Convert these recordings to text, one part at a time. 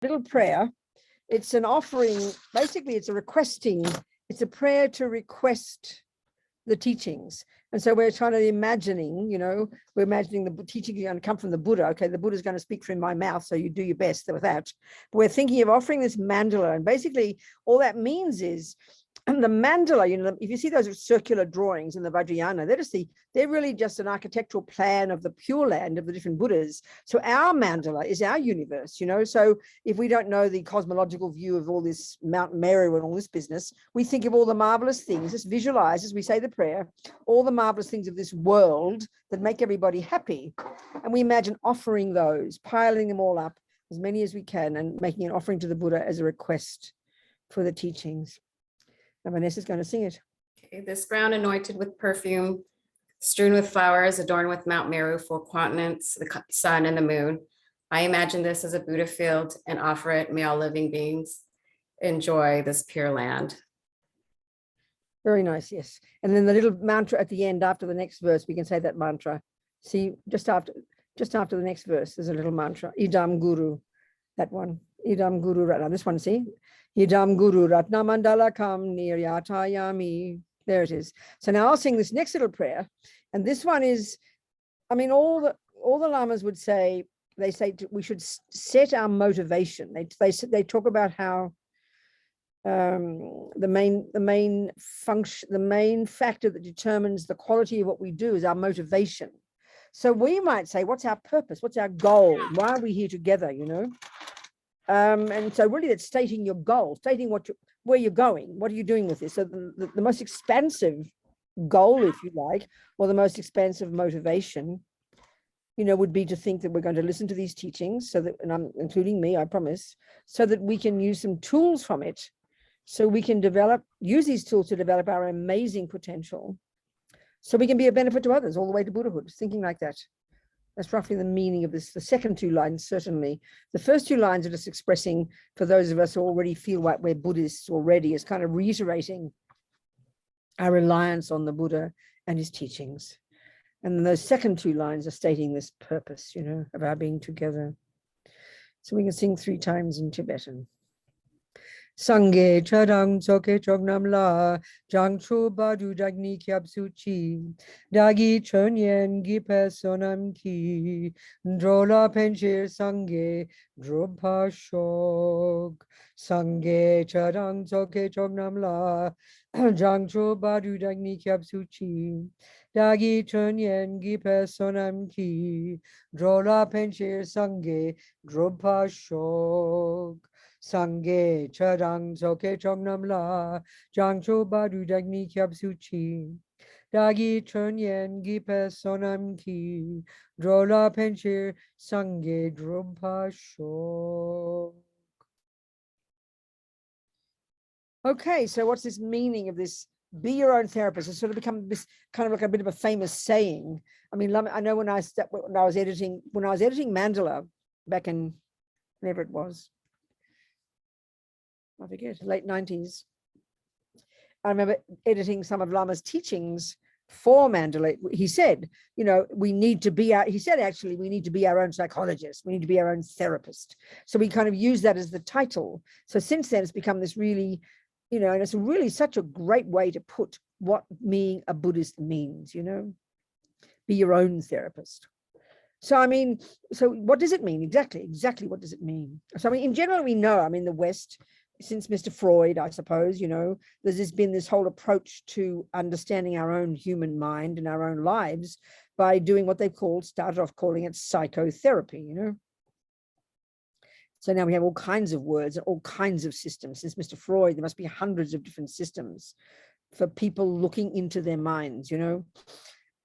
little prayer. It's an offering. Basically, it's a prayer to request the teachings. And so we're trying to imagining, we're imagining the teaching is going to come from the Buddha. Okay, the Buddha is going to speak through my mouth, so you do your best with that. But we're thinking of offering this mandala, and basically all that means is, and the mandala, if you see those circular drawings in the Vajrayana, they're really just an architectural plan of the Pure Land of the different Buddhas. So our mandala is our universe, So if we don't know the cosmological view of all this Mount Meru and all this business, we think of all the marvelous things, just visualize as we say the prayer, all the marvelous things of this world that make everybody happy. And we imagine offering those, piling them all up, as many as we can, and making an offering to the Buddha as a request for the teachings. And Vanessa's going to sing it. Okay, this ground anointed with perfume, strewn with flowers, adorned with Mount Meru, 4 continents, the sun and the moon. I imagine this as a Buddha field and offer it. May all living beings enjoy this pure land. Very nice, yes. And then the little mantra at the end after the next verse, we can say that mantra. See, just after the next verse, there's a little mantra. Idam Guru, that one. Idam Guru Ratna. This one, see? Idam Guru Ratna Mandala Kam Niryatayami. There it is. So now I'll sing this next little prayer. And this one is, all the lamas would say, we should set our motivation. They talk about how the main factor that determines the quality of what we do is our motivation. So we might say, what's our purpose? What's our goal? Why are we here together, And so really it's stating your goal, stating where you're going. What are you doing with this? So the most expansive goal, if you like, or the most expansive motivation, would be to think that we're going to listen to these teachings, so that, and I'm including me, I promise, so that we can use some tools from it, so we can use these tools to develop our amazing potential, so we can be a benefit to others all the way to Buddhahood, thinking like that. That's roughly the meaning of this. The second 2 lines, certainly. The first 2 lines are just expressing, for those of us who already feel like we're Buddhists already, is kind of reiterating our reliance on the Buddha and his teachings. And then those second 2 lines are stating this purpose, of our being together. So we can sing 3 times in Tibetan. Sangye charang choke chognam la jang chu badu dagni kyab suchi dagi chonyen gi personam ki drola penchir sangye drobha shog sangye charang choke chognam la jang chu badu dagni kyab suchi dagi chonyen gi personam ki drola penchir sangye drobha shog Sangye charang zoke chongnam la jangcho badu dagni kyab suchi dagi chonyen gi personam ki drola penchir sangye drompa shok. Okay, so what's this meaning of this? Be your own therapist. It's sort of become this kind of like a bit of a famous saying. I know when I was editing Mandala back in whenever it was, I forget, late 90s. I remember editing some of Lama's teachings for Mandalay. He said, we need to be our own psychologist. We need to be our own therapist. So we kind of use that as the title. So since then it's become this really, and it's really such a great way to put what being a Buddhist means, be your own therapist. So, so what does it mean? Exactly what does it mean? So, in general, we know, the West, since Mr. Freud, I suppose, there's been this whole approach to understanding our own human mind and our own lives by doing what they've started off calling it psychotherapy, So now we have all kinds of words and all kinds of systems. Since Mr. Freud, there must be hundreds of different systems for people looking into their minds, And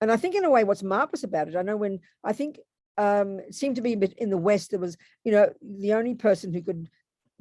I think in a way, what's marvelous about it, I know it seemed to be a bit in the West, there was, the only person who could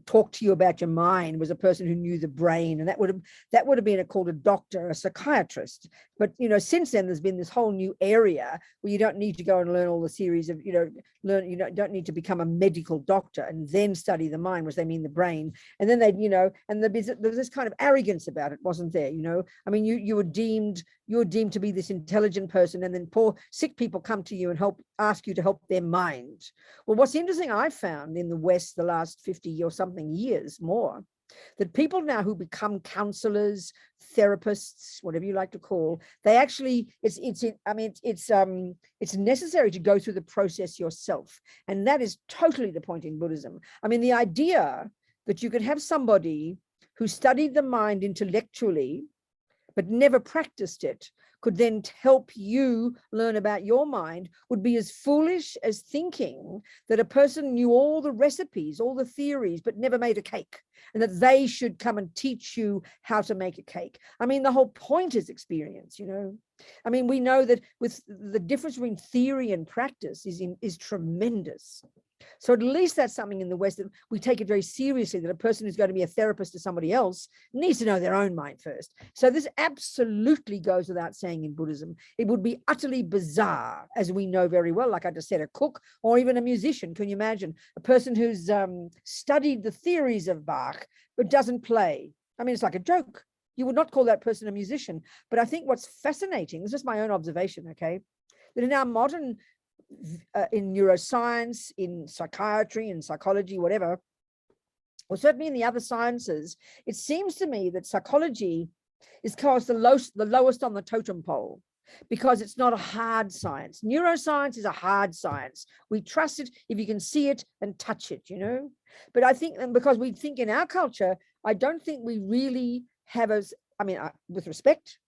talk to you about your mind was a person who knew the brain, and that would have been called a doctor, a psychiatrist. But, you know, since then, there's been this whole new area where you don't need to go and learn all the theories of, you know, don't need to become a medical doctor and then study the mind, which they mean the brain. And then they, you know, and there was this kind of arrogance about it, wasn't there? You know, I mean, you were deemed to be this intelligent person, and then poor sick people come to you and ask you to help their mind. Well, what's interesting, I found in the West the last 50 or something years more, that people now who become counselors, therapists, whatever you like to call, they actually, it's necessary to go through the process yourself. And that is totally the point in Buddhism. I mean, the idea that you could have somebody who studied the mind intellectually, but never practiced it, could then help you learn about your mind, would be as foolish as thinking that a person knew all the recipes, all the theories, but never made a cake, and that they should come and teach you how to make a cake. I mean, the whole point is experience, you know. I mean, we know that with the difference between theory and practice is tremendous. So at least that's something in the West that we take it very seriously, that a person who's going to be a therapist to somebody else needs to know their own mind first. So this absolutely goes without saying in Buddhism. It would be utterly bizarre, as we know very well, like I just said, a cook or even a musician. Can you imagine a person who's studied the theories of Bach but doesn't play? I mean, it's like a joke. You would not call that person a musician. But I think what's fascinating, this is my own observation, okay, that in our modern in neuroscience, in psychiatry, in psychology, whatever, or certainly in the other sciences, it seems to me that psychology is the lowest on the totem pole, because it's not a hard science. Neuroscience is a hard science. We trust it if you can see it and touch it, you know. But I think, and because we think in our culture, I don't think we really have with respect,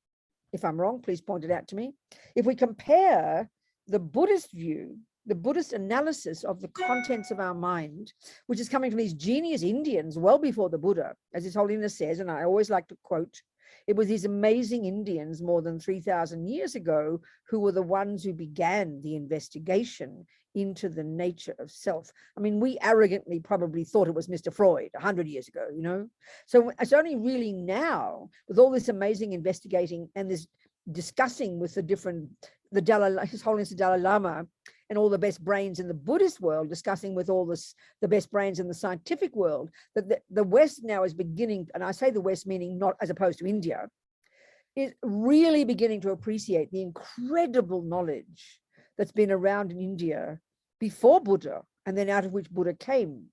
if I'm wrong, please point it out to me. If we compare the Buddhist view, the Buddhist analysis of the contents of our mind, which is coming from these genius Indians well before the Buddha, as His Holiness says, and I always like to quote, it was these amazing Indians more than 3,000 years ago who were the ones who began the investigation into the nature of self. I mean, we arrogantly probably thought it was Mr. Freud 100 years ago, you know? So it's only really now, with all this amazing investigating and this discussing with His Holiness the Dalai Lama and all the best brains in the Buddhist world, discussing with all the best brains in the scientific world, that the West now is beginning, and I say the West meaning not as opposed to India, is really beginning to appreciate the incredible knowledge that's been around in India before Buddha, and then out of which Buddha came.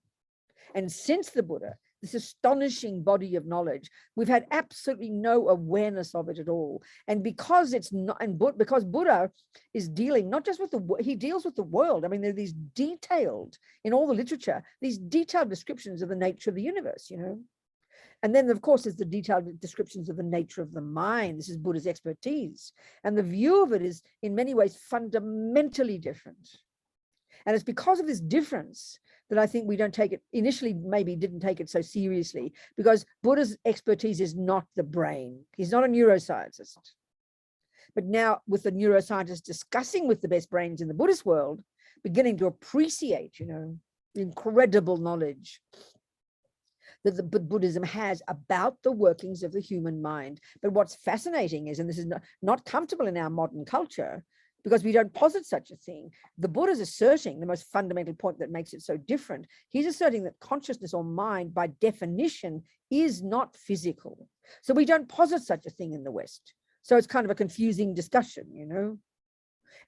And since the Buddha, this astonishing body of knowledge, we've had absolutely no awareness of it at all. And because it's not, and because Buddha is dealing not just with he deals with the world. I mean, there are these detailed, in all the literature, these detailed descriptions of the nature of the universe, you know. And then, of course, there's the detailed descriptions of the nature of the mind. This is Buddha's expertise. And the view of it is, in many ways, fundamentally different. And it's because of this difference that I think we don't take it, initially maybe didn't take it so seriously, because Buddha's expertise is not the brain. He's not a neuroscientist. But now, with the neuroscientists discussing with the best brains in the Buddhist world, beginning to appreciate, you know, the incredible knowledge that the Buddhism has about the workings of the human mind. But what's fascinating is, and this is not comfortable in our modern culture, because we don't posit such a thing, the Buddha's asserting the most fundamental point that makes it so different. He's asserting that consciousness or mind, by definition, is not physical. So we don't posit such a thing in the West. So it's kind of a confusing discussion, you know.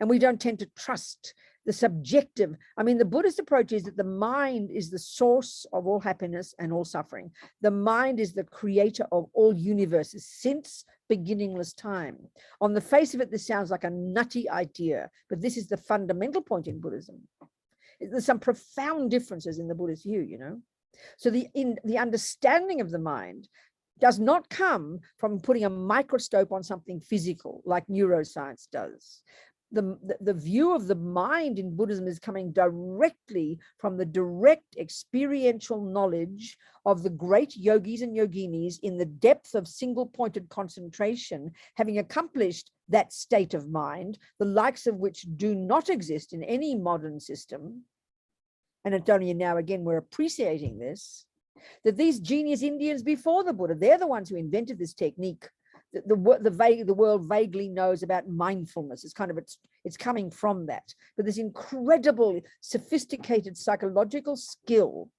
And we don't tend to trust the subjective. I mean, the Buddhist approach is that the mind is the source of all happiness and all suffering. The mind is the creator of all universes since beginningless time. On the face of it, this sounds like a nutty idea, but this is the fundamental point in Buddhism. There's some profound differences in the Buddhist view, you know. So the understanding of the mind does not come from putting a microscope on something physical like neuroscience does. The view of the mind in Buddhism is coming directly from the direct experiential knowledge of the great yogis and yoginis in the depth of single-pointed concentration, having accomplished that state of mind, the likes of which do not exist in any modern system. And it's only now, again, we're appreciating this, that these genius Indians before the Buddha, they're the ones who invented this technique the world vaguely knows about mindfulness. It's kind of, it's coming from that. But this incredible, sophisticated psychological skill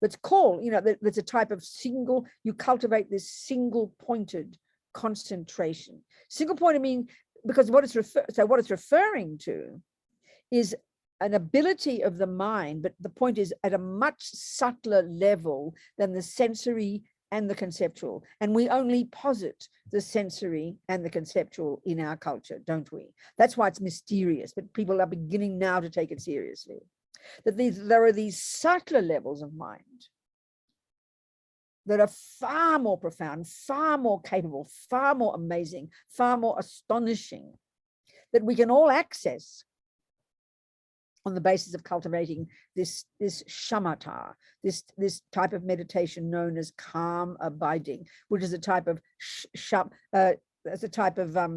that's called, that's a type of you cultivate this single pointed concentration. Single pointed mean, because what it's referring to is an ability of the mind, but the point is at a much subtler level than the sensory and the conceptual. And we only posit the sensory and the conceptual in our culture, don't we? That's why it's mysterious, but people are beginning now to take it seriously. That there are these subtler levels of mind that are far more profound, far more capable, far more amazing, far more astonishing, that we can all access on the basis of cultivating this shamatha, this type of meditation known as calm abiding, which is a type of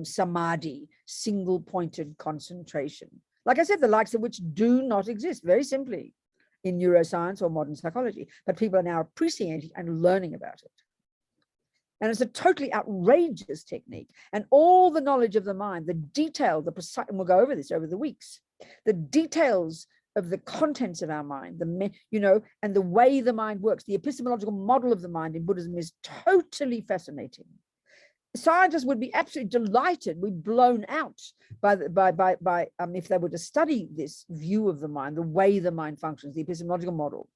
samadhi, single pointed concentration. Like I said, the likes of which do not exist, very simply, in neuroscience or modern psychology, but people are now appreciating and learning about it. And it's a totally outrageous technique. And all the knowledge of the mind, the detail, the precise, and we'll go over this over the weeks, the details of the contents of our mind, and the way the mind works, the epistemological model of the mind in Buddhism is totally fascinating. Scientists would be absolutely delighted, be blown out by if they were to study this view of the mind, the way the mind functions, the epistemological model.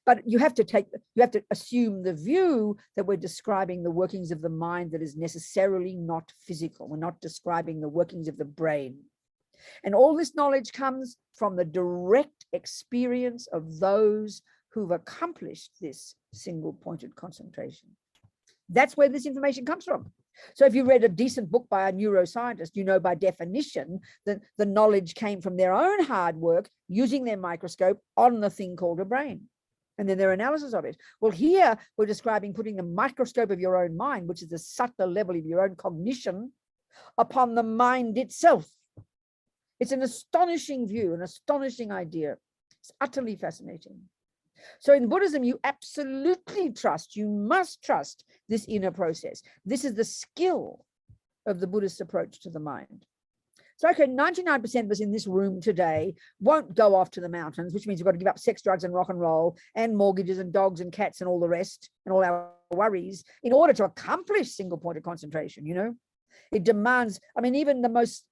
But you have to assume the view that we're describing the workings of the mind that is necessarily not physical. We're not describing the workings of the brain. And all this knowledge comes from the direct experience of those who've accomplished this single pointed concentration. That's where this information comes from. So if you read a decent book by a neuroscientist, by definition that the knowledge came from their own hard work using their microscope on the thing called a brain, and then their analysis of it. Well, here we're describing putting the microscope of your own mind, which is the subtler level of your own cognition, upon the mind itself. It's an astonishing view, an astonishing idea. It's utterly fascinating. So in Buddhism, you absolutely you must trust this inner process. This is the skill of the Buddhist approach to the mind. So, okay, 99% of us in this room today won't go off to the mountains, which means we've got to give up sex, drugs, and rock and roll, and mortgages and dogs and cats and all the rest, and all our worries, in order to accomplish single pointed concentration. It demands, even the most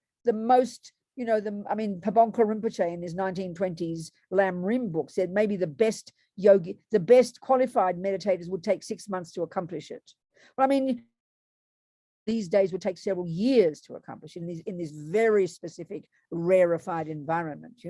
Pabongka Rinpoche in his 1920s Lam Rim book said maybe the best yogi, the best qualified meditators would take 6 months to accomplish it. Well, these days would take several years to accomplish in this very specific rarefied environment,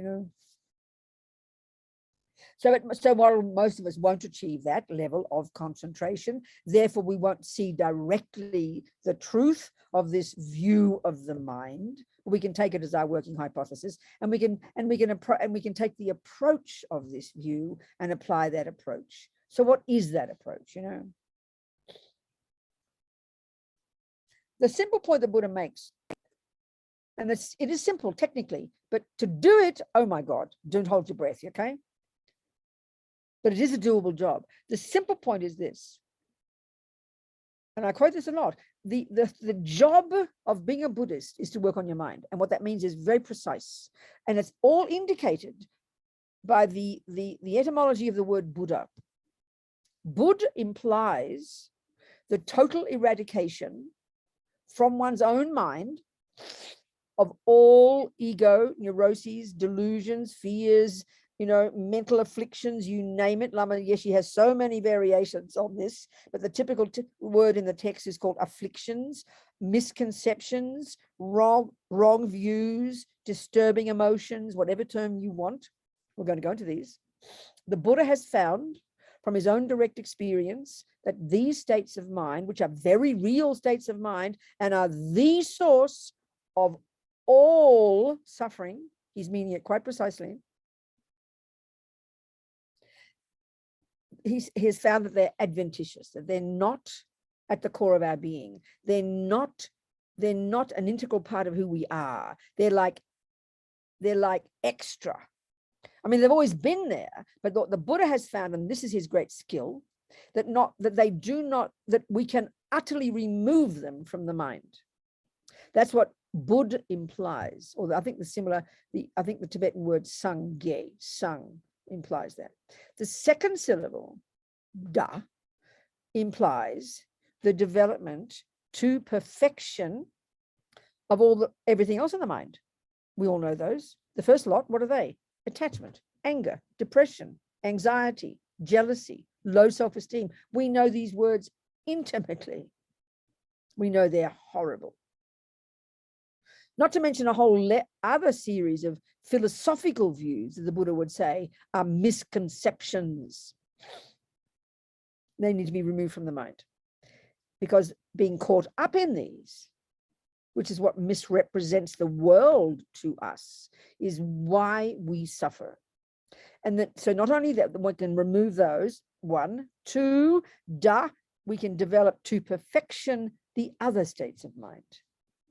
So while most of us won't achieve that level of concentration, therefore we won't see directly the truth of this view of the mind. We can take it as our working hypothesis, and we can take the approach of this view and apply that approach. So what is that approach? The simple point the Buddha makes, and it is simple technically, but to do it, oh my God, don't hold your breath, okay? But it is a doable job. The simple point is this, and I quote this a lot, the job of being a Buddhist is to work on your mind. And what that means is very precise. And it's all indicated by the etymology of the word Buddha. Bud implies the total eradication from one's own mind of all ego, neuroses, delusions, fears, mental afflictions, you name it. Lama Yeshe has so many variations on this, but the typical word in the text is called afflictions, misconceptions, wrong views, disturbing emotions, whatever term you want. We're going to go into these. The Buddha has found from his own direct experience that these states of mind, which are very real states of mind and are the source of all suffering, he's meaning it quite precisely, he has found that they're adventitious, that they're not at the core of our being. They're not an integral part of who we are. They're like extra. They've always been there, but what the Buddha has found, and this is his great skill, that we can utterly remove them from the mind. That's what Bud implies, or I think the Tibetan word sangye, sang, implies that. The second syllable, da, implies the development to perfection of everything else in the mind. We all know those. The first lot, what are they? Attachment, anger, depression, anxiety, jealousy, low self-esteem. We know these words intimately. We know they're horrible. Not to mention a whole other series of philosophical views that the Buddha would say are misconceptions. They need to be removed from the mind, because being caught up in these, which is what misrepresents the world to us, is why we suffer. And that, so not only that we can remove those, one, two, we can develop to perfection the other states of mind.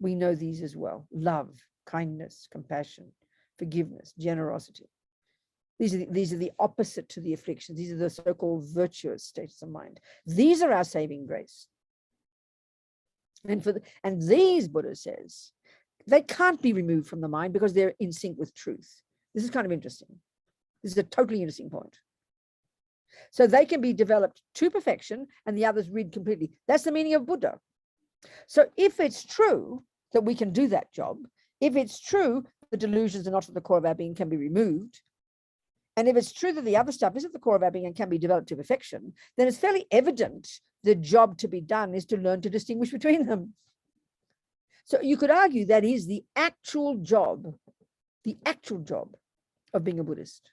We know these as well: love, kindness, compassion, forgiveness, generosity. These are the opposite to the afflictions. These are the so-called virtuous states of mind. These are our saving grace. And these, Buddha says, they can't be removed from the mind because they're in sync with truth. This is kind of interesting. This is a totally interesting point. So they can be developed to perfection and the others rid completely. That's the meaning of Buddha. So if it's true that we can do that job, if it's true the delusions are not at the core of our being, can be removed, and if it's true that the other stuff is at the core of our being and can be developed to perfection, then it's fairly evident the job to be done is to learn to distinguish between them. So you could argue that is the actual job of being a Buddhist.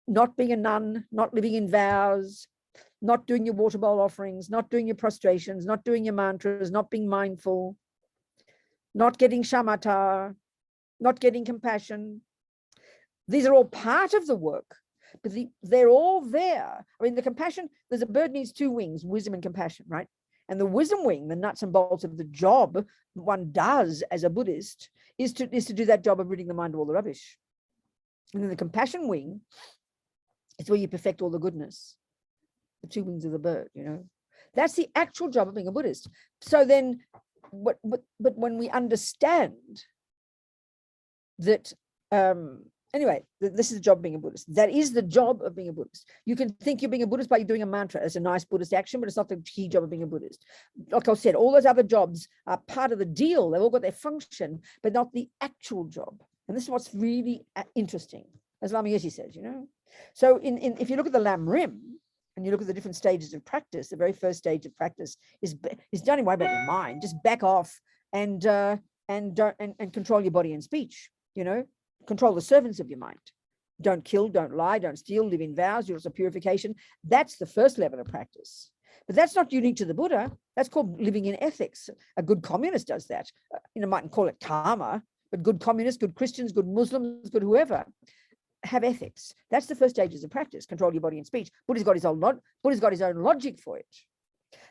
Not being a nun, not living in vows, not doing your water bowl offerings, not doing your prostrations, not doing your mantras, not being mindful, not getting shamatha, not getting compassion. These are all part of the work, but they're all there. I mean, the compassion, there's a bird needs two wings, wisdom and compassion, right? And the wisdom wing, the nuts and bolts of the job one does as a Buddhist, is to do that job of ridding the mind of all the rubbish. And then the compassion wing is where you perfect all the goodness. The two wings of the bird, you know. That's the actual job of being a Buddhist. So then, but when we understand that, anyway, this is the job of being a Buddhist. That is the job of being a Buddhist. You can think you're being a Buddhist by doing a mantra as a nice Buddhist action, but it's not the key job of being a Buddhist. Like I said, all those other jobs are part of the deal. They've all got their function, but not the actual job. And this is what's really interesting, as Lama Yeshe says, you know. So if you look at the Lam Rim, and you look at the different stages of practice, the very first stage of practice is don't worry about your mind. Just back off and control your body and speech, you know. Control the servants of your mind. Don't kill, don't lie, don't steal, live in vows, yours a purification. That's the first level of practice. But that's not unique to the Buddha. That's called living in ethics. A good communist does that. You know, mightn't call it karma, but good communists, good Christians, good Muslims, good whoever have ethics. That's the first stages of practice. Control your body and speech. Buddha's got his own logic for it.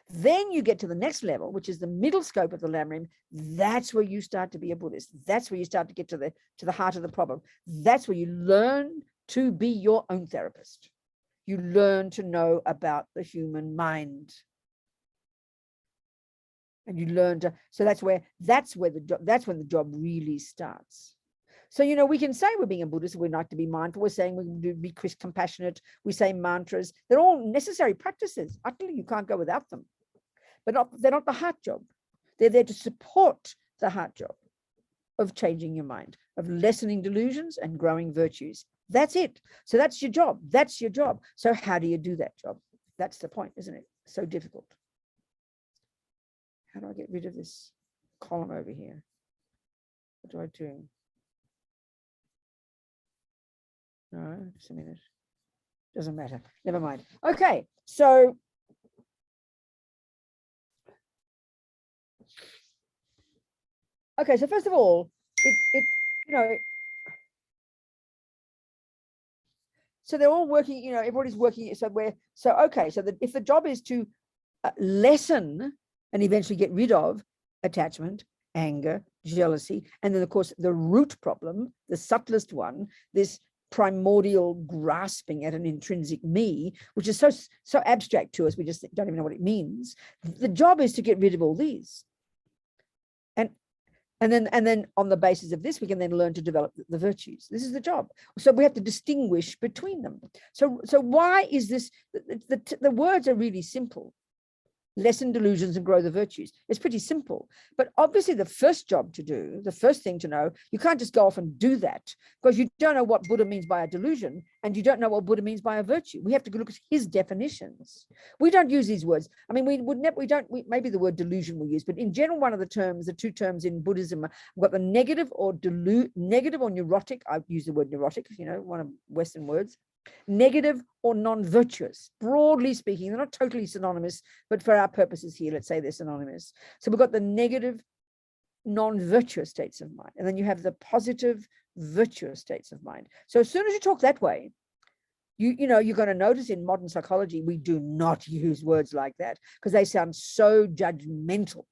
Then you get to the next level, which is the middle scope of the Lam Rim. That's where you start to be a Buddhist. That's where you start to get to the heart of the problem. That's where you learn to be your own therapist. You learn to know about the human mind. And you learn to, so that's when the job really starts. So, you know, we can say we're being a Buddhist, we'd like to be mindful, we're saying we can be compassionate, we say mantras. They're all necessary practices. Utterly, you can't go without them. But they're not the heart job. They're there to support the heart job of changing your mind, of lessening delusions and growing virtues. That's it. So that's your job. That's your job. So how do you do that job? That's the point, isn't it? So difficult. How do I get rid of this column over here? What do I do? No, just a minute. Doesn't matter. Never mind. Okay, so first of all, you know, so they're all working, you know, everybody's working. So if the job is to lessen and eventually get rid of attachment, anger, jealousy, and then of course the root problem, the subtlest one, this primordial grasping at an intrinsic me, which is so abstract to us, we just don't even know what it means. The job is to get rid of all these. And then on the basis of this, we can then learn to develop the virtues. This is the job. So we have to distinguish between them. So why is this? The words are really simple. Lessen delusions and grow the virtues. It's pretty simple. But obviously the first job to do, the first thing to know, you can't just go off and do that because you don't know what Buddha means by a delusion and you don't know what Buddha means by a virtue. We have to look at his definitions. We don't use these words. I mean, maybe the word delusion we use, but in general, one of the two terms in Buddhism, we've got the negative or neurotic. I use the word neurotic, one of Western words. Negative or non-virtuous. Broadly speaking, they're not totally synonymous, but for our purposes here, let's say they're synonymous. So we've got the negative, non-virtuous states of mind, and then you have the positive, virtuous states of mind. So as soon as you talk that way, you're going to notice in modern psychology, we do not use words like that because they sound so judgmental.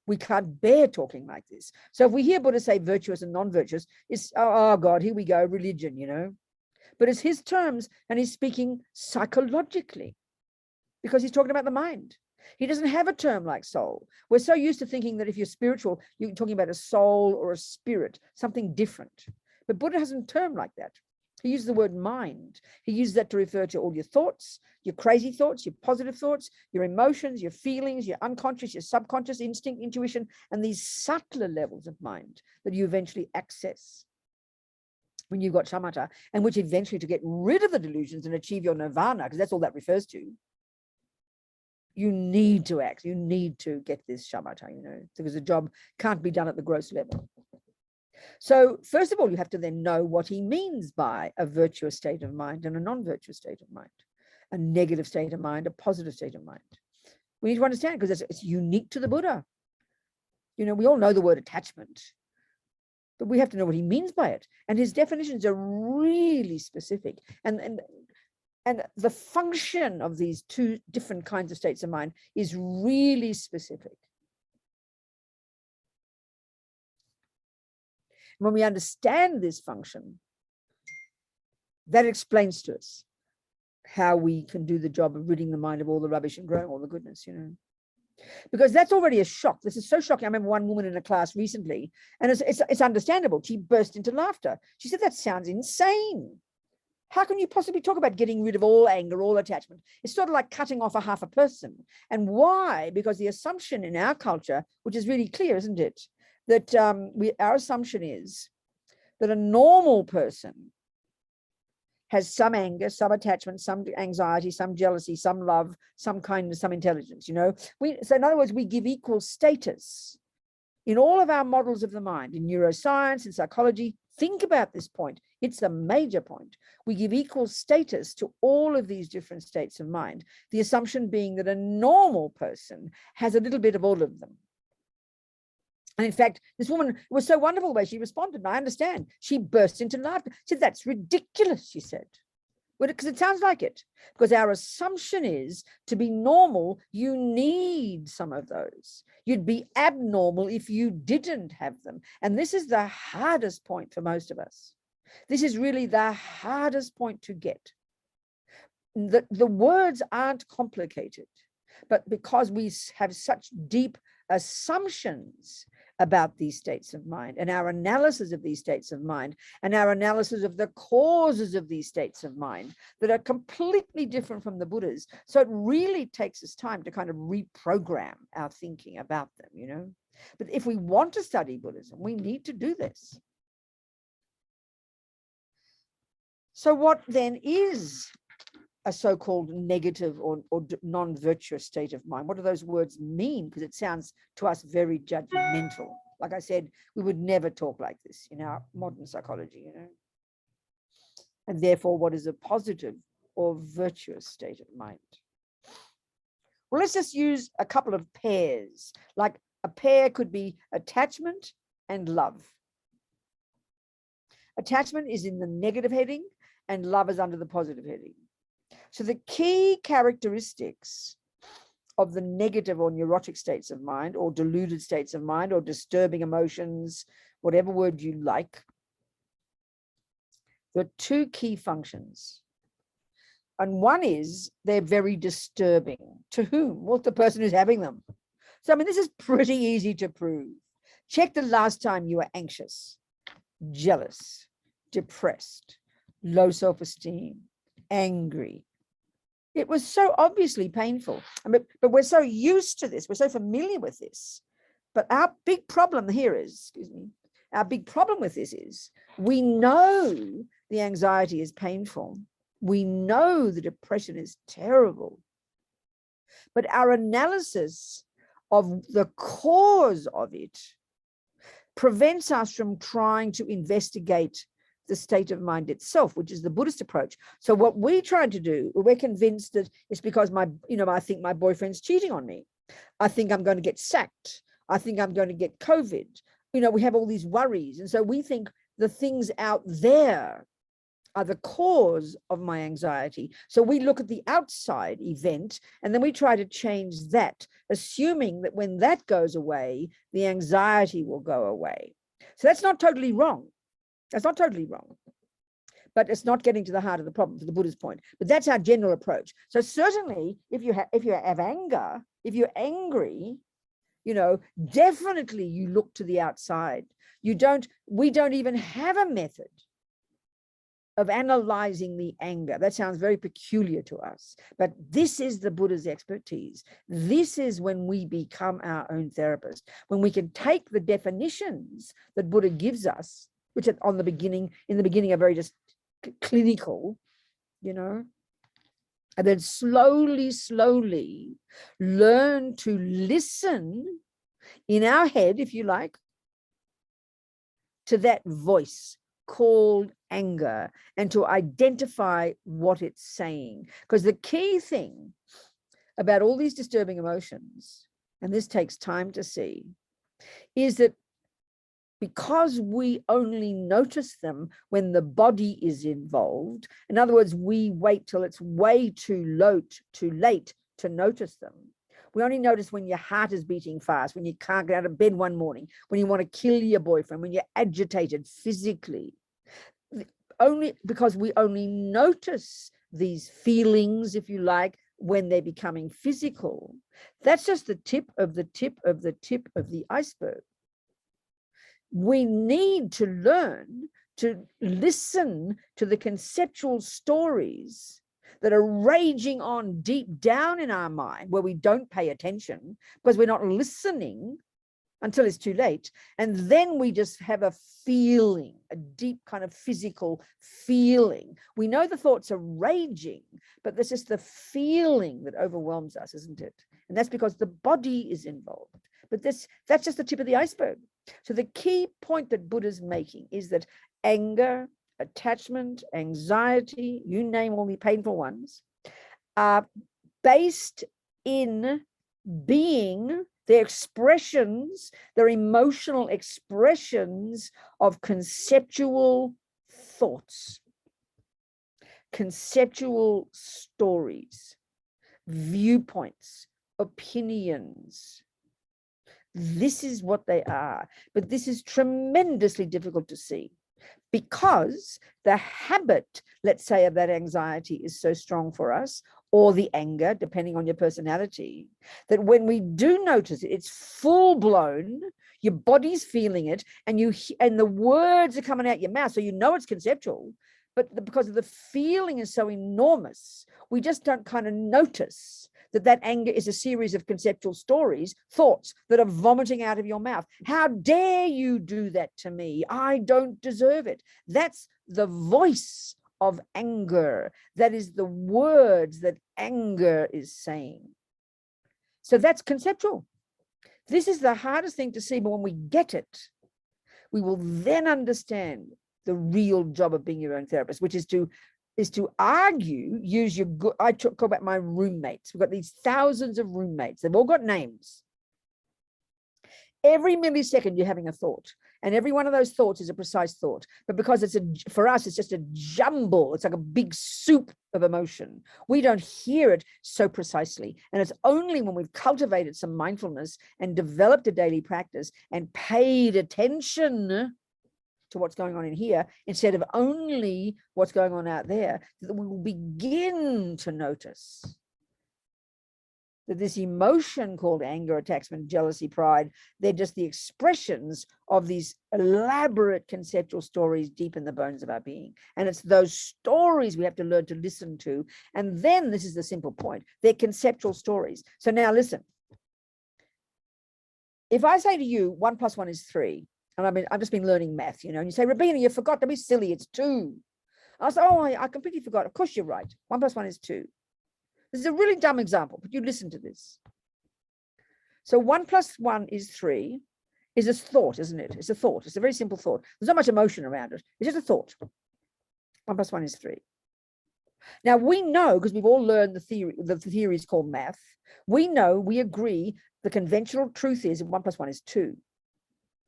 We can't bear talking like this. So if we hear Buddha say virtuous and non-virtuous, it's, oh God, here we go, religion, But it's his terms, and he's speaking psychologically because he's talking about the mind. He doesn't have a term like soul. We're so used to thinking that if you're spiritual, you're talking about a soul or a spirit, something different. But Buddha has a term like that. He uses the word mind. He uses that to refer to all your thoughts, your crazy thoughts, your positive thoughts, your emotions, your feelings, your unconscious, your subconscious, instinct, intuition, and these subtler levels of mind that you eventually access when you've got shamatha, and which eventually, to get rid of the delusions and achieve your nirvana, because that's all that refers to, you need to act, you need to get this shamatha, because the job can't be done at the gross level. So first of all, you have to then know what he means by a virtuous state of mind and a non-virtuous state of mind, a negative state of mind, a positive state of mind. We need to understand, because it's unique to the Buddha. We all know the word attachment, but we have to know what he means by it. And his definitions are really specific. And the function of these two different kinds of states of mind is really specific. When we understand this function, that explains to us how we can do the job of ridding the mind of all the rubbish and growing all the goodness, Because that's already a shock. This is so shocking. I remember one woman in a class recently, and it's understandable. She burst into laughter. She said, that sounds insane. How can you possibly talk about getting rid of all anger, all attachment? It's sort of like cutting off a half a person. And why? Because the assumption in our culture, which is really clear, isn't it? That our assumption is that a normal person has some anger, some attachment, some anxiety, some jealousy, some love, some kindness, some intelligence, So in other words, we give equal status in all of our models of the mind, in neuroscience, in psychology. Think about this point. It's a major point. We give equal status to all of these different states of mind, the assumption being that a normal person has a little bit of all of them. And in fact, this woman, it was so wonderful the way she responded. And I understand. She burst into laughter. She said, that's ridiculous, she said. Because it sounds like it. Because our assumption is to be normal, you need some of those. You'd be abnormal if you didn't have them. And this is the hardest point for most of us. This is really the hardest point to get. The words aren't complicated, but because we have such deep assumptions about these states of mind, and our analysis of these states of mind, and our analysis of the causes of these states of mind that are completely different from the Buddha's. So it really takes us time to kind of reprogram our thinking about them, But if we want to study Buddhism, we need to do this. So what then is a so-called negative or non-virtuous state of mind? What do those words mean? Because it sounds to us very judgmental. Like I said, we would never talk like this in our modern psychology, And therefore, what is a positive or virtuous state of mind? Well, let's just use a couple of pairs. Like a pair could be attachment and love. Attachment is in the negative heading and love is under the positive heading. So the key characteristics of the negative or neurotic states of mind, or deluded states of mind, or disturbing emotions, whatever word you like, there are two key functions. And one is they're very disturbing. To whom? Well, the person who's having them. So, I mean, this is pretty easy to prove. Check the last time you were anxious, jealous, depressed, low self-esteem, angry. It was so obviously painful. But we're so used to this. We're so familiar with this. But our big problem here is, our big problem with this is we know the anxiety is painful. We know the depression is terrible. But our analysis of the cause of it prevents us from trying to investigate the state of mind itself, which is the Buddhist approach. So what we try to do, we're convinced that it's because I think my boyfriend's cheating on me. I think I'm going to get sacked. I think I'm going to get COVID. We have all these worries. And so we think the things out there are the cause of my anxiety. So we look at the outside event and then we try to change that, assuming that when that goes away, the anxiety will go away. So that's not totally wrong. That's not totally wrong. But it's not getting to the heart of the problem, to the Buddha's point. But that's our general approach. So certainly, if you have anger, if you're angry, definitely you look to the outside. We don't even have a method of analyzing the anger. That sounds very peculiar to us, but this is the Buddha's expertise. This is when we become our own therapist, when we can take the definitions that Buddha gives us, which in the beginning are very just clinical, and then slowly learn to listen in our head, if you like, to that voice called anger and to identify what it's saying. Because the key thing about all these disturbing emotions, and this takes time to see, is that because we only notice them when the body is involved, in other words, we wait till it's way too late to notice them. We only notice when your heart is beating fast, when you can't get out of bed one morning, when you want to kill your boyfriend, when you're agitated physically. Only because we only notice these feelings, if you like, when they're becoming physical. That's just the tip of the iceberg. We need to learn to listen to the conceptual stories that are raging on deep down in our mind, where we don't pay attention because we're not listening until it's too late. And then we just have a feeling, a deep kind of physical feeling. We know the thoughts are raging, but this is the feeling that overwhelms us, isn't it? And that's because the body is involved. But that's just the tip of the iceberg. So the key point that Buddha's making is that anger, attachment, anxiety, you name all the painful ones, are based in being their expressions, their emotional expressions of conceptual thoughts, conceptual stories, viewpoints, opinions. This is what they are. But this is tremendously difficult to see because the habit, let's say, of that anxiety is so strong for us, or the anger, depending on your personality, that when we do notice it, it's full blown, your body's feeling it, and the words are coming out your mouth, so you know it's conceptual, but because of the feeling is so enormous, we just don't kind of notice that anger is a series of conceptual stories, thoughts that are vomiting out of your mouth. How dare you do that to me? I don't deserve it. That's the voice of anger. That is the words that anger is saying. So that's conceptual. This is the hardest thing to see, but when we get it, we will then understand the real job of being your own therapist, which is to argue, use your good. I talk about my roommates. We've got these thousands of roommates. They've all got names. Every millisecond you're having a thought, and every one of those thoughts is a precise thought. But because for us, it's just a jumble. It's like a big soup of emotion. We don't hear it so precisely. And it's only when we've cultivated some mindfulness and developed a daily practice and paid attention to what's going on in here, instead of only what's going on out there, that we will begin to notice that this emotion called anger, attachment, jealousy, pride, they're just the expressions of these elaborate conceptual stories deep in the bones of our being. And it's those stories we have to learn to listen to. And then this is the simple point, they're conceptual stories. So now listen. If I say to you, 1 + 1 is 3, and I've just been learning math, and you say, Robina, you forgot, don't be silly, it's 2. I say, oh, I completely forgot. Of course you're right. 1 + 1 is 2. This is a really dumb example, but you listen to this. So 1 + 1 is 3 is a thought, isn't it? It's a thought. It's a very simple thought. There's not much emotion around it. It's just a thought. 1 + 1 is 3. Now we know, because we've all learned the theories called math, we know, we agree, the conventional truth is 1 + 1 is 2.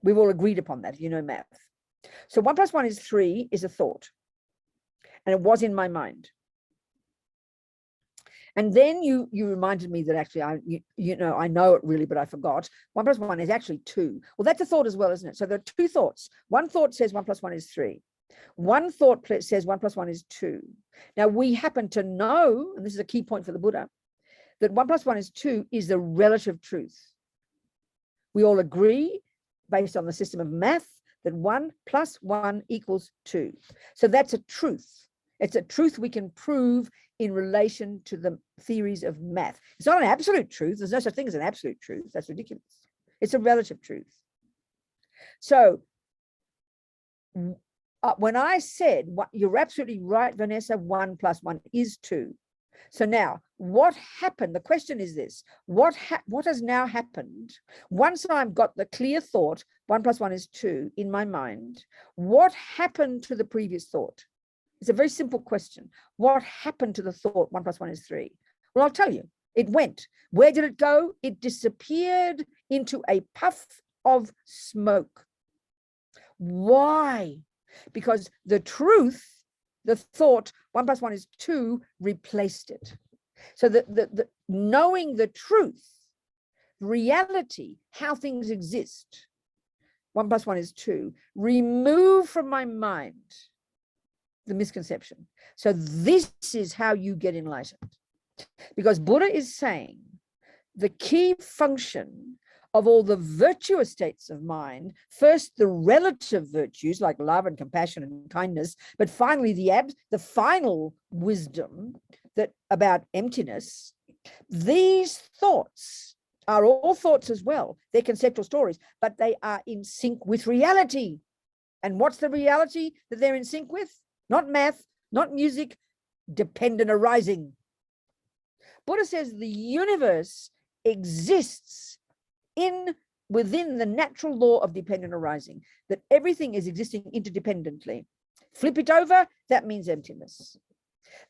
We've all agreed upon that, math. So 1 + 1 is 3 is a thought. And it was in my mind. And then you reminded me that actually I know it really, but I forgot. 1 + 1 is actually 2. Well, that's a thought as well, isn't it? So there are two thoughts. One thought says 1 + 1 is 3. One thought says 1 + 1 is 2. Now we happen to know, and this is a key point for the Buddha, that 1 + 1 is 2 is the relative truth. We all agree, based on the system of math, that 1 + 1 = 2. So that's a truth. It's a truth we can prove in relation to the theories of math. It's not an absolute truth. There's no such thing as an absolute truth. That's ridiculous. It's a relative truth. So when I said, you're absolutely right, Vanessa, 1 + 1 is 2. So now what happened? The question is this, what has now happened? Once I've got the clear thought, 1 + 1 is 2 in my mind, what happened to the previous thought? It's a very simple question. What happened to the thought 1 + 1 is 3? Well, I'll tell you, it went. Where did it go? It disappeared into a puff of smoke. Why? Because the truth, the thought 1 + 1 is 2 replaced it. So the knowing the truth, reality, how things exist, 1 + 1 is 2, remove from my mind the misconception. So this is how you get enlightened. Because Buddha is saying the key function of all the virtuous states of mind, first the relative virtues like love and compassion and kindness, but finally the final wisdom that about emptiness, these thoughts are all thoughts as well. They're conceptual stories, but they are in sync with reality. And what's the reality that they're in sync with? Not math, not music, dependent arising. Buddha says the universe exists within the natural law of dependent arising, that everything is existing interdependently. Flip it over, that means emptiness.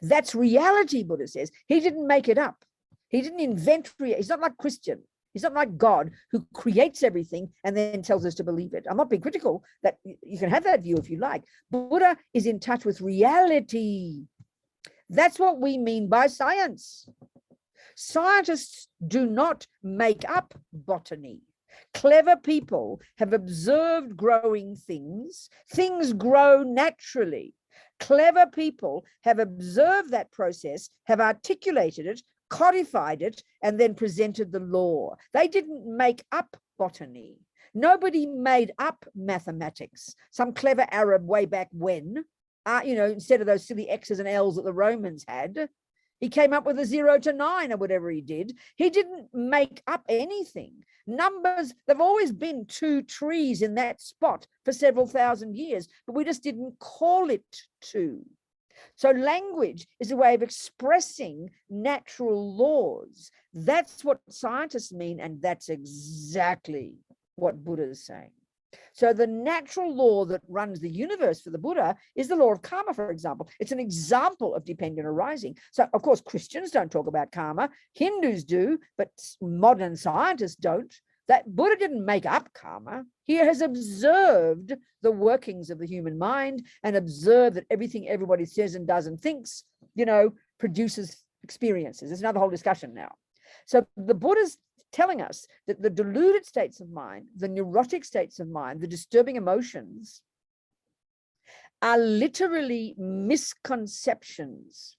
That's reality, Buddha says. He didn't make it up. He didn't invent reality. He's not like Christian. He's not like God, who creates everything and then tells us to believe it. I'm not being critical. That you can have that view if you like. Buddha is in touch with reality. That's what we mean by science. Scientists do not make up botany. Clever people have observed growing things. Things grow naturally. Clever people have observed that process, have articulated it, codified it, and then presented the law. They didn't make up botany. Nobody made up mathematics. Some clever Arab way back when, instead of those silly X's and L's that the Romans had, he came up with a 0 to 9 or whatever he did. He didn't make up anything. Numbers, there've always been 2 trees in that spot for several thousand years, but we just didn't call it 2. So language is a way of expressing natural laws. That's what scientists mean, and that's exactly what Buddha is saying. So the natural law that runs the universe for the Buddha is the law of karma, for example. It's an example of dependent arising. So, of course, Christians don't talk about karma. Hindus do, but modern scientists don't. That Buddha didn't make up karma. He has observed the workings of the human mind and observed that everything everybody says and does and thinks, produces experiences. There's another whole discussion now. So the Buddha's telling us that the deluded states of mind, the neurotic states of mind, the disturbing emotions, are literally misconceptions.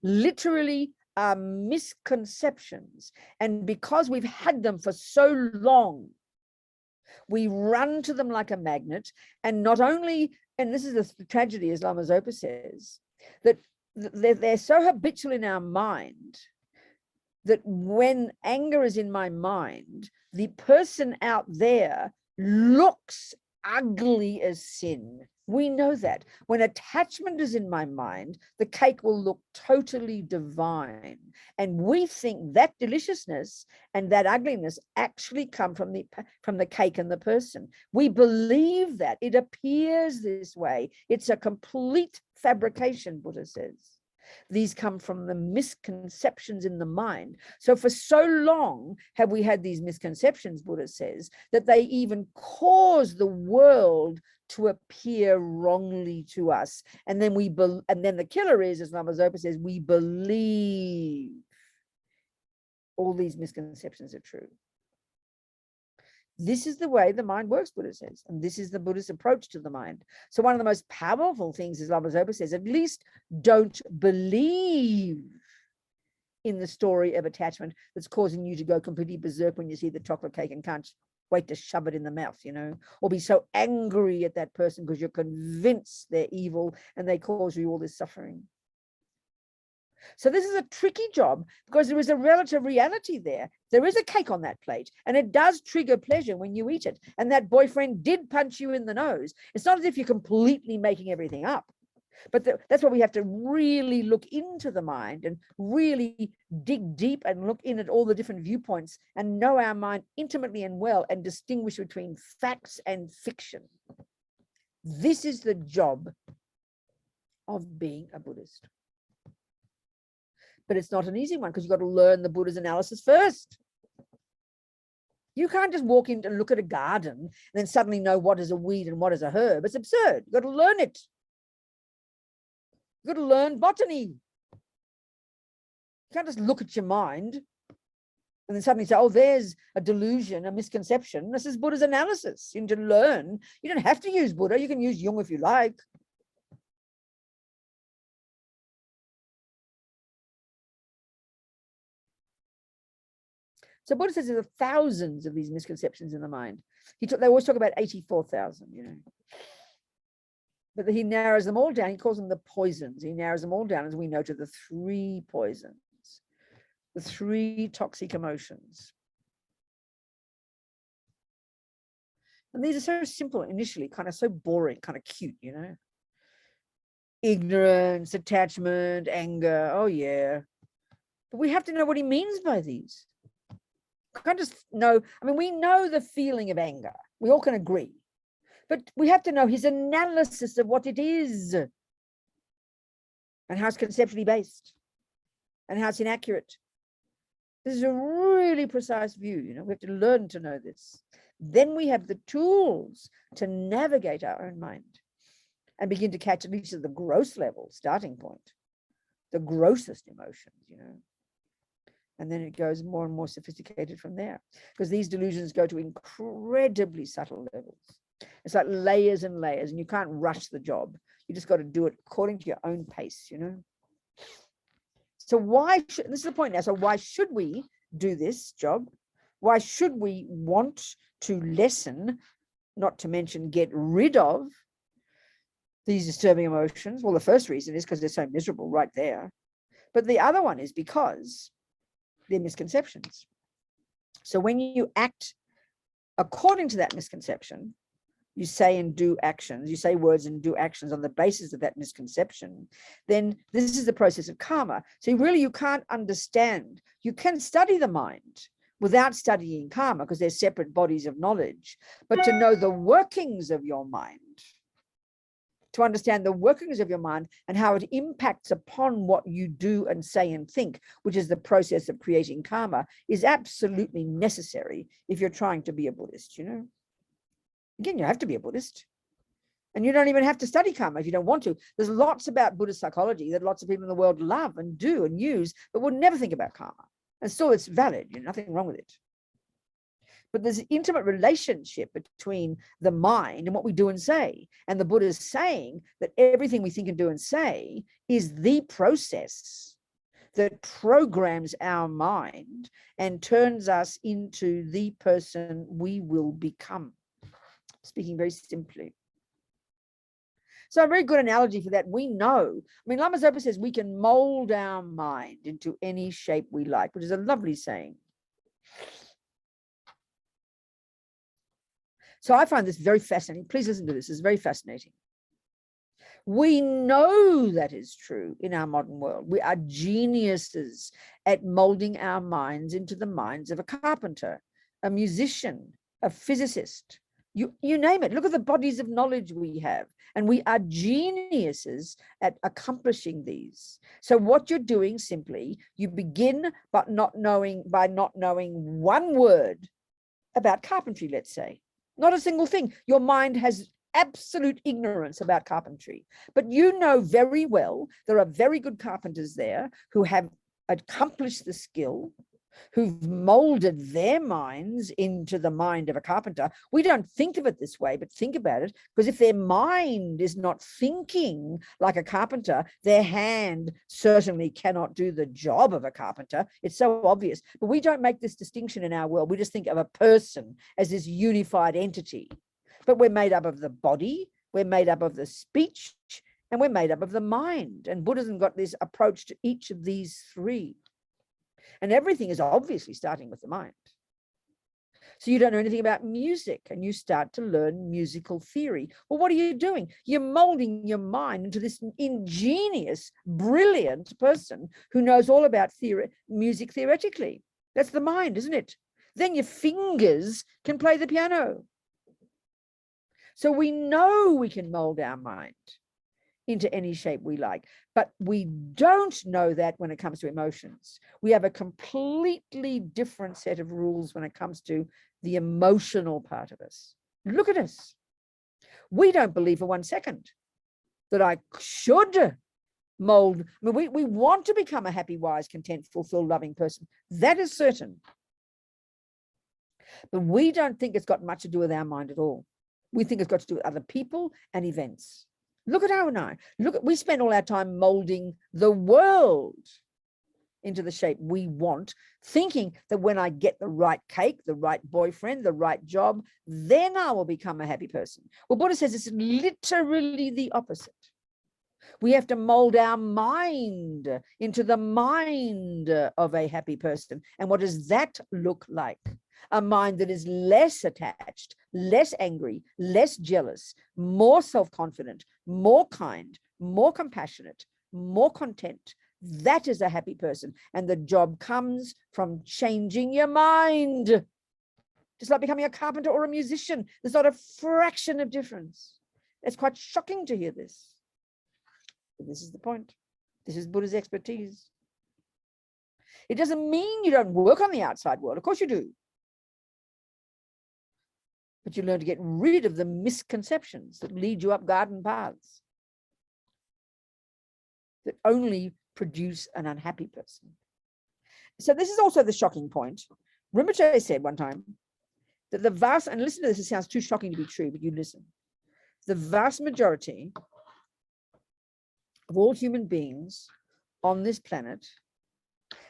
Literally are misconceptions. And because we've had them for so long, we run to them like a magnet. And not only, and this is the tragedy, as Lama Zopa says, that they're so habitual in our mind that when anger is in my mind, the person out there looks ugly as sin. We know that. When attachment is in my mind, the cake will look totally divine. And we think that deliciousness and that ugliness actually come from the cake and the person. We believe that. It appears this way. It's a complete fabrication, Buddha says. These come from the misconceptions in the mind. So for so long have we had these misconceptions, Buddha says, that they even cause the world to appear wrongly to us. And then the killer is, as Lama Zopa says, we believe all these misconceptions are true. This is the way the mind works, Buddha says, and this is the Buddhist approach to the mind. So one of the most powerful things, as Lama Zopa says, at least don't believe in the story of attachment that's causing you to go completely berserk when you see the chocolate cake and can't wait to shove it in the mouth, you know, or be so angry at that person because you're convinced they're evil and they cause you all this suffering. So this is a tricky job because there is a relative reality there. There is a cake on that plate and it does trigger pleasure when you eat it. And that boyfriend did punch you in the nose. It's not as if you're completely making everything up. But that's why we have to really look into the mind and really dig deep and look in at all the different viewpoints and know our mind intimately and well and distinguish between facts and fiction. This is the job of being a Buddhist. But it's not an easy one because you've got to learn the Buddha's analysis first. You can't just walk in and look at a garden and then suddenly know what is a weed and what is a herb. It's absurd. You've got to learn it. You've got to learn botany. You can't just look at your mind and then suddenly say, oh, there's a delusion, a misconception. This is Buddha's analysis. You need to learn. You don't have to use Buddha. You can use Jung if you like. So Buddha says there are thousands of these misconceptions in the mind. They always talk about 84,000, you know. But he narrows them all down. He calls them the poisons. He narrows them all down, as we know, to the 3 poisons, the 3 toxic emotions. And these are so simple initially, kind of so boring, kind of cute, you know. Ignorance, attachment, anger. Oh, yeah. But we have to know what he means by these. Can't just know. I mean, we know the feeling of anger. We all can agree. But we have to know his analysis of what it is and how it's conceptually based and how it's inaccurate. This is a really precise view. You know, we have to learn to know this. Then we have the tools to navigate our own mind and begin to catch at least at the gross level, starting point, the grossest emotions, you know. And then it goes more and more sophisticated from there because these delusions go to incredibly subtle levels. It's like layers and layers, and you can't rush the job. You just got to do it according to your own pace, you know. So this is the point now. So why should we do this job? Why should we want to lessen, not to mention get rid of these disturbing emotions? Well, the first reason is because they're so miserable right there. But the other one is because they're misconceptions. So when you act according to that misconception, you say and do actions, you say words and do actions on the basis of that misconception, then this is the process of karma. So really you can't understand. You can study the mind without studying karma because they're separate bodies of knowledge. But to know the workings of your mind, to understand the workings of your mind and how it impacts upon what you do and say and think, which is the process of creating karma, is absolutely necessary if you're trying to be a Buddhist, you know. Again, you have to be a Buddhist. And you don't even have to study karma if you don't want to. There's lots about Buddhist psychology that lots of people in the world love and do and use, but would never think about karma. And still it's valid, you know, nothing wrong with it. But there's an intimate relationship between the mind and what we do and say. And the Buddha is saying that everything we think and do and say is the process that programs our mind and turns us into the person we will become. Speaking very simply. So a very good analogy for that, we know, I mean, Lama Zopa says we can mold our mind into any shape we like, which is a lovely saying. So I find this very fascinating. Please listen to this. It's very fascinating. We know that is true in our modern world. We are geniuses at molding our minds into the minds of a carpenter, a musician, a physicist. You name it. Look at the bodies of knowledge we have. And we are geniuses at accomplishing these. So what you're doing simply, you begin by not knowing one word about carpentry, let's say. Not a single thing. Your mind has absolute ignorance about carpentry, but you know very well there are very good carpenters there who have accomplished the skill, who've molded their minds into the mind of a carpenter. We don't think of it this way, but think about it, because if their mind is not thinking like a carpenter, their hand certainly cannot do the job of a carpenter. It's so obvious, but we don't make this distinction in our world. We just think of a person as this unified entity, but we're made up of the body, we're made up of the speech, and we're made up of the mind. And Buddhism got this approach to each of these three. And everything is obviously starting with the mind. So you don't know anything about music and you start to learn musical theory. Well, what are you doing? You're molding your mind into this ingenious, brilliant person who knows all about music theoretically. That's the mind, isn't it? Then your fingers can play the piano. So we know we can mold our mind into any shape we like, but we don't know that when it comes to emotions. We have a completely different set of rules when it comes to the emotional part of us. Look at us. We don't believe for 1 second that I should mold. I mean, we want to become a happy, wise, content, fulfilled, loving person. That is certain. But we don't think it's got much to do with our mind at all. We think it's got to do with other people and events. Look at our and I. We spend all our time molding the world into the shape we want, thinking that when I get the right cake, the right boyfriend, the right job, then I will become a happy person. Well, Buddha says it's literally the opposite. We have to mold our mind into the mind of a happy person. And what does that look like? A mind that is less attached, less angry, less jealous, more self-confident, more kind, more compassionate, more content. That is a happy person. And the job comes from changing your mind. Just like becoming a carpenter or a musician. There's not a fraction of difference. It's quite shocking to hear this. But this is the point. This is Buddha's expertise. It doesn't mean you don't work on the outside world. Of course you do. But you learn to get rid of the misconceptions that lead you up garden paths that only produce an unhappy person. So this is also the shocking point. Rinpoche said one time that the vast, and listen to this, it sounds too shocking to be true, but you listen. The vast majority of all human beings on this planet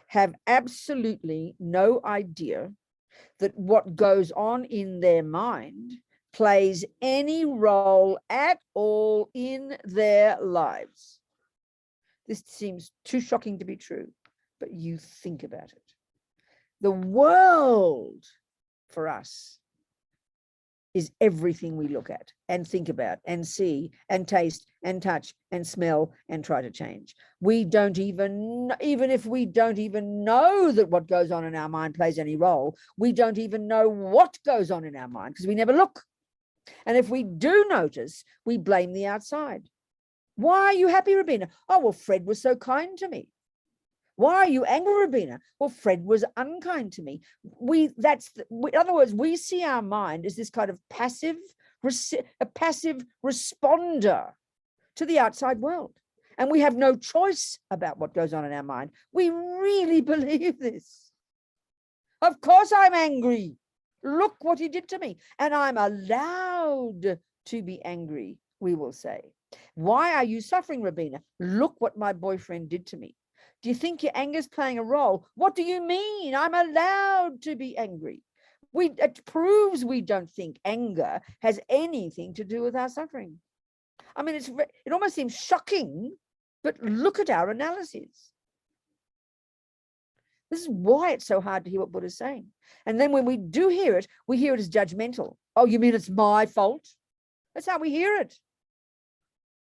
have absolutely no idea that what goes on in their mind plays any role at all in their lives. This seems too shocking to be true, but you think about it. The world for us is everything we look at and think about and see and taste and touch and smell and try to change. We don't even if we don't even know that what goes on in our mind plays any role, we don't even know what goes on in our mind because we never look. And if we do notice, we blame the outside. Why are you happy, Robina? Oh, well, Fred was so kind to me. Why are you angry, Robina? Well, Fred was unkind to me. In other words, we see our mind as this kind of passive responder to the outside world. And we have no choice about what goes on in our mind. We really believe this. Of course I'm angry. Look what he did to me. And I'm allowed to be angry, we will say. Why are you suffering, Robina? Look what my boyfriend did to me. Do you think your anger is playing a role? What do you mean? I'm allowed to be angry. It proves we don't think anger has anything to do with our suffering. I mean, it almost seems shocking, but look at our analysis. This is why it's so hard to hear what Buddha's saying. And then when we do hear it, we hear it as judgmental. Oh, you mean it's my fault? That's how we hear it.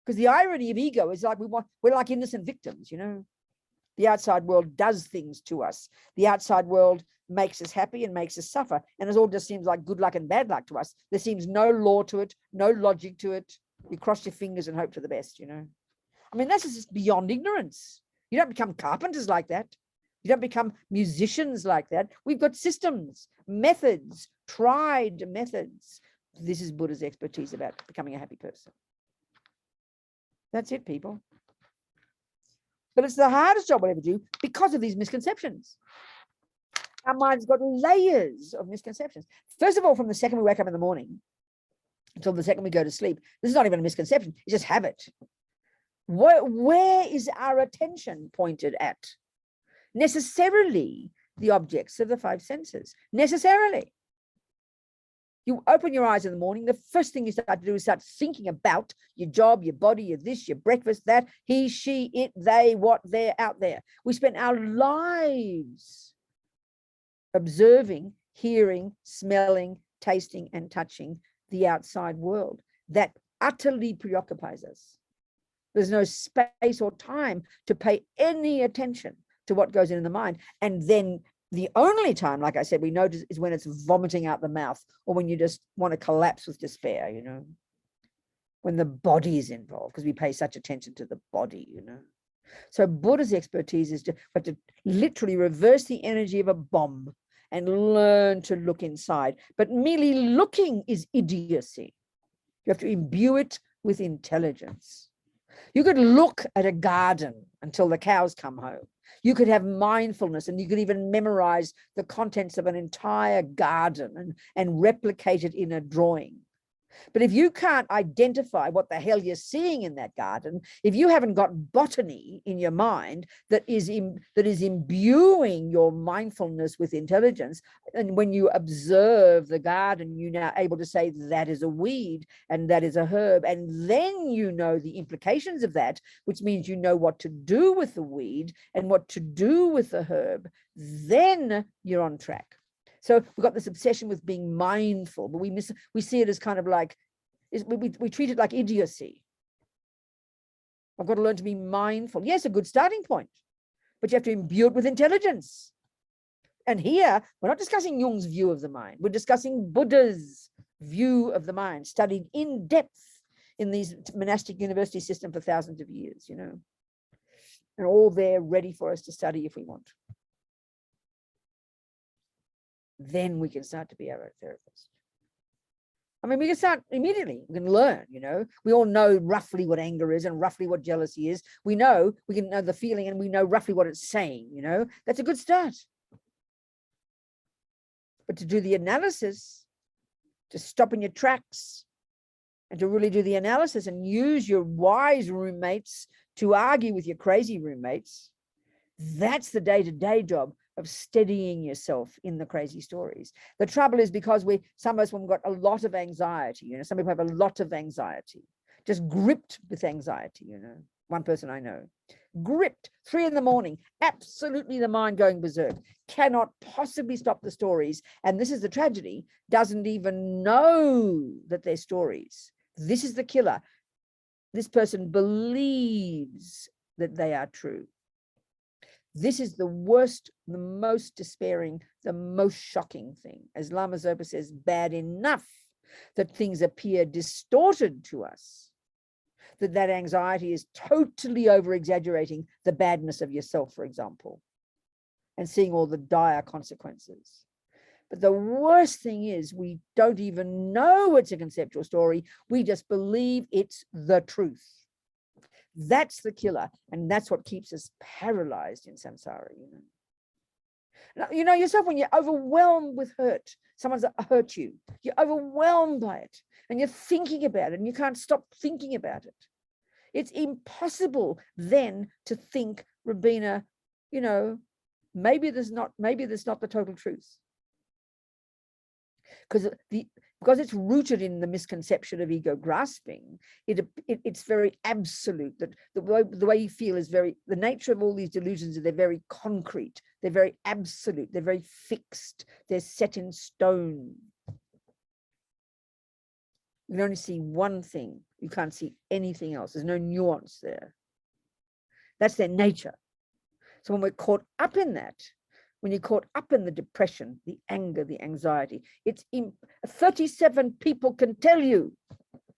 Because the irony of ego is like we're like innocent victims, you know. The outside world does things to us. The outside world makes us happy and makes us suffer. And it all just seems like good luck and bad luck to us. There seems no law to it, no logic to it. You cross your fingers and hope for the best, you know. I mean, that's just beyond ignorance. You don't become carpenters like that. You don't become musicians like that. We've got systems, methods, tried methods. This is Buddha's expertise about becoming a happy person. That's it, people. But it's the hardest job we'll ever do because of these misconceptions. Our mind's got layers of misconceptions. First of all, from the second we wake up in the morning until the second we go to sleep, this is not even a misconception, it's just habit. Where is our attention pointed at? Necessarily the objects of the five senses. Necessarily. You open your eyes in the morning, the first thing you start to do is start thinking about your job, your body, your this, your breakfast, that, he, she, it, they, what, they're out there. We spend our lives observing, hearing, smelling, tasting, and touching the outside world. That utterly preoccupies us. There's no space or time to pay any attention to what goes in the mind. And then the only time, like I said, we notice is when it's vomiting out the mouth or when you just want to collapse with despair, you know, when the body is involved, because we pay such attention to the body, you know. So Buddha's expertise is to literally reverse the energy of a bomb and learn to look inside. But merely looking is idiocy. You have to imbue it with intelligence. You could look at a garden until the cows come home. You could have mindfulness and you could even memorize the contents of an entire garden and replicate it in a drawing. But if you can't identify what the hell you're seeing in that garden, if you haven't got botany in your mind that is imbuing your mindfulness with intelligence, and when you observe the garden, you're now able to say that is a weed and that is a herb, and then you know the implications of that, which means you know what to do with the weed and what to do with the herb, then you're on track. So we've got this obsession with being mindful, but we see it as kind of like, we treat it like idiocy. I've got to learn to be mindful. Yes, a good starting point, but you have to imbue it with intelligence. And here, we're not discussing Jung's view of the mind. We're discussing Buddha's view of the mind, studied in depth in these monastic university system for thousands of years, you know, and all there ready for us to study if we want. Then we can start to be our own therapist. I mean, we can start immediately. We can learn, you know. We all know roughly what anger is and roughly what jealousy is. We can know the feeling and we know roughly what it's saying, you know. That's a good start. But to do the analysis, to stop in your tracks and to really do the analysis and use your wise roommates to argue with your crazy roommates, that's the day-to-day job of steadying yourself in the crazy stories. The trouble is because some of us, when we've got a lot of anxiety, you know, some people have a lot of anxiety, just gripped with anxiety, you know. One person I know, gripped, 3 a.m, absolutely the mind going berserk, cannot possibly stop the stories. And this is the tragedy, doesn't even know that they're stories. This is the killer. This person believes that they are true. This is the worst, the most despairing, the most shocking thing. As Lama Zopa says, bad enough that things appear distorted to us, that anxiety is totally over-exaggerating the badness of yourself, for example, and seeing all the dire consequences. But the worst thing is we don't even know it's a conceptual story. We just believe it's the truth. That's the killer, and that's what keeps us paralyzed in samsara, you know. Now, you know yourself when you're overwhelmed with hurt, someone's hurt you, you're overwhelmed by it, and you're thinking about it, and you can't stop thinking about it. It's impossible then to think, Robina, you know, maybe there's not the total truth. Because it's rooted in the misconception of ego grasping, it's very absolute, that the way you feel is very, the nature of all these delusions are they're very concrete, they're very absolute, they're very fixed, they're set in stone. You can only see one thing, you can't see anything else, there's no nuance there. That's their nature. So when we're caught up in that, when you're caught up in the depression, the anger, the anxiety, 37 people can tell you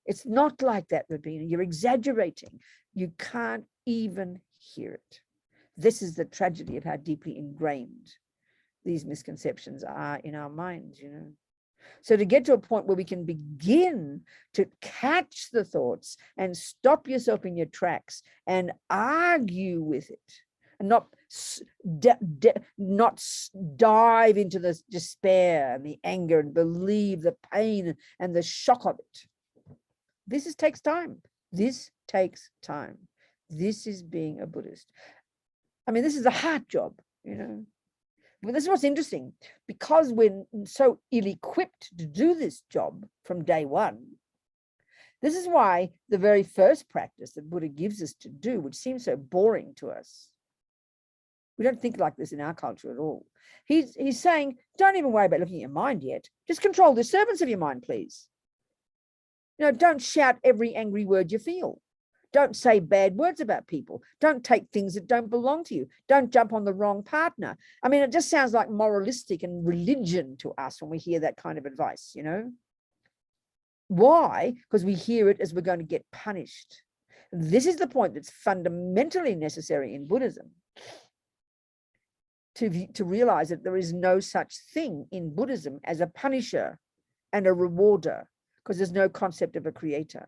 it's not like that, Robina. You're exaggerating. You can't even hear it. This is the tragedy of how deeply ingrained these misconceptions are in our minds, you know. So to get to a point where we can begin to catch the thoughts and stop yourself in your tracks and argue with it, and not dive into the despair and the anger and believe the pain and the shock of it. This takes time. This takes time. This is being a Buddhist. I mean, this is a hard job, you know. But this is what's interesting. Because we're so ill-equipped to do this job from day one, this is why the very first practice that Buddha gives us to do, which seems so boring to us, we don't think like this in our culture at all. He's saying, don't even worry about looking at your mind yet. Just control the disturbance of your mind, please. You know, don't shout every angry word you feel. Don't say bad words about people. Don't take things that don't belong to you. Don't jump on the wrong partner. I mean, it just sounds like moralistic and religion to us when we hear that kind of advice, you know? Why? Because we hear it as we're going to get punished. This is the point that's fundamentally necessary in Buddhism. To realize that there is no such thing in Buddhism as a punisher and a rewarder, because there's no concept of a creator.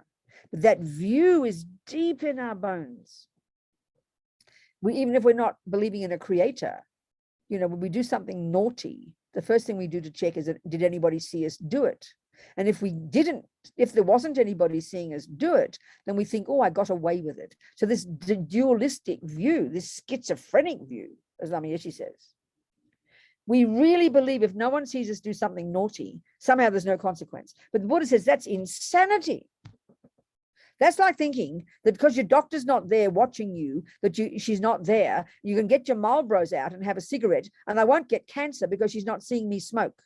But that view is deep in our bones. Even if we're not believing in a creator, you know, when we do something naughty, the first thing we do to check is, did anybody see us do it? And if there wasn't anybody seeing us do it, then we think, oh, I got away with it. So this dualistic view, this schizophrenic view, as Lama Yeshe says, we really believe if no one sees us do something naughty, somehow there's no consequence. But the Buddha says that's insanity. That's like thinking that because your doctor's not there watching you, that she's not there, you can get your Marlboros out and have a cigarette, and I won't get cancer because she's not seeing me smoke.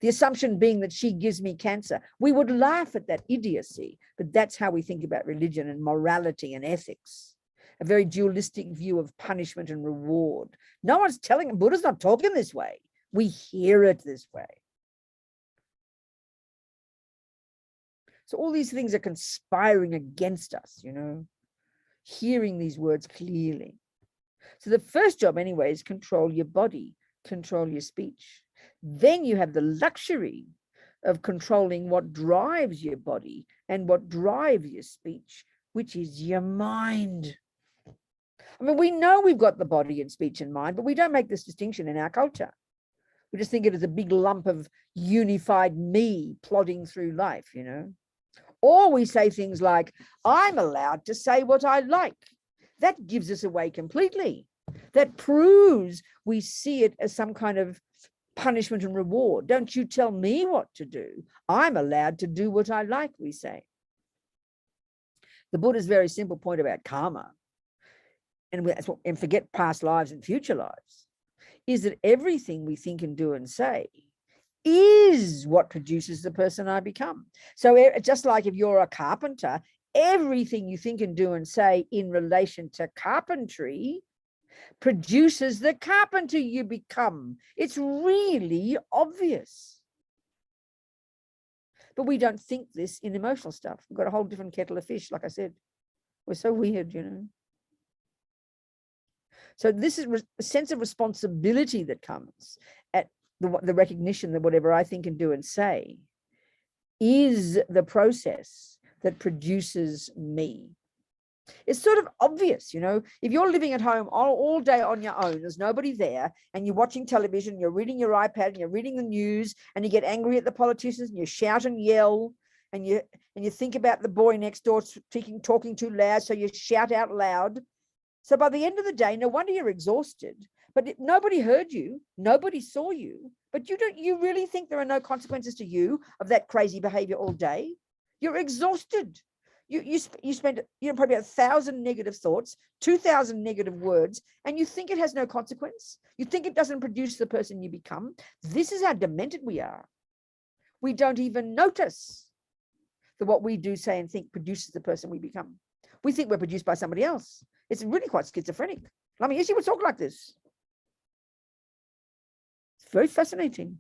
The assumption being that she gives me cancer. We would laugh at that idiocy, but that's how we think about religion and morality and ethics. A very dualistic view of punishment and reward. No one's telling him, Buddha's not talking this way. We hear it this way. So all these things are conspiring against us, you know, hearing these words clearly. So the first job anyway is control your body, control your speech. Then you have the luxury of controlling what drives your body and what drives your speech, which is your mind. I mean, we know we've got the body and speech and mind, but we don't make this distinction in our culture. We just think it is a big lump of unified me plodding through life, you know. Or we say things like, I'm allowed to say what I like. That gives us away completely. That proves we see it as some kind of punishment and reward. Don't you tell me what to do. I'm allowed to do what I like, we say. The Buddha's very simple point about karma, and forget past lives and future lives, is that everything we think and do and say is what produces the person I become. So just like if you're a carpenter, everything you think and do and say in relation to carpentry produces the carpenter you become. It's really obvious. But we don't think this in emotional stuff. We've got a whole different kettle of fish, like I said. We're so weird, you know. So this is a sense of responsibility that comes at the recognition that whatever I think and do and say is the process that produces me. It's sort of obvious, you know, if you're living at home all day on your own, there's nobody there, and you're watching television, you're reading your iPad, and you're reading the news, and you get angry at the politicians, and you shout and yell, and you think about the boy next door talking too loud, so you shout out loud. So by the end of the day, no wonder you're exhausted. But nobody heard you, nobody saw you, but you really think there are no consequences to you of that crazy behavior all day? You're exhausted. You spend probably 1,000 negative thoughts, 2,000 negative words, and you think it has no consequence. You think it doesn't produce the person you become. This is how demented we are. We don't even notice that what we do, say, and think produces the person we become. We think we're produced by somebody else. It's really quite schizophrenic. Lama Yeshe would talk like this. It's very fascinating.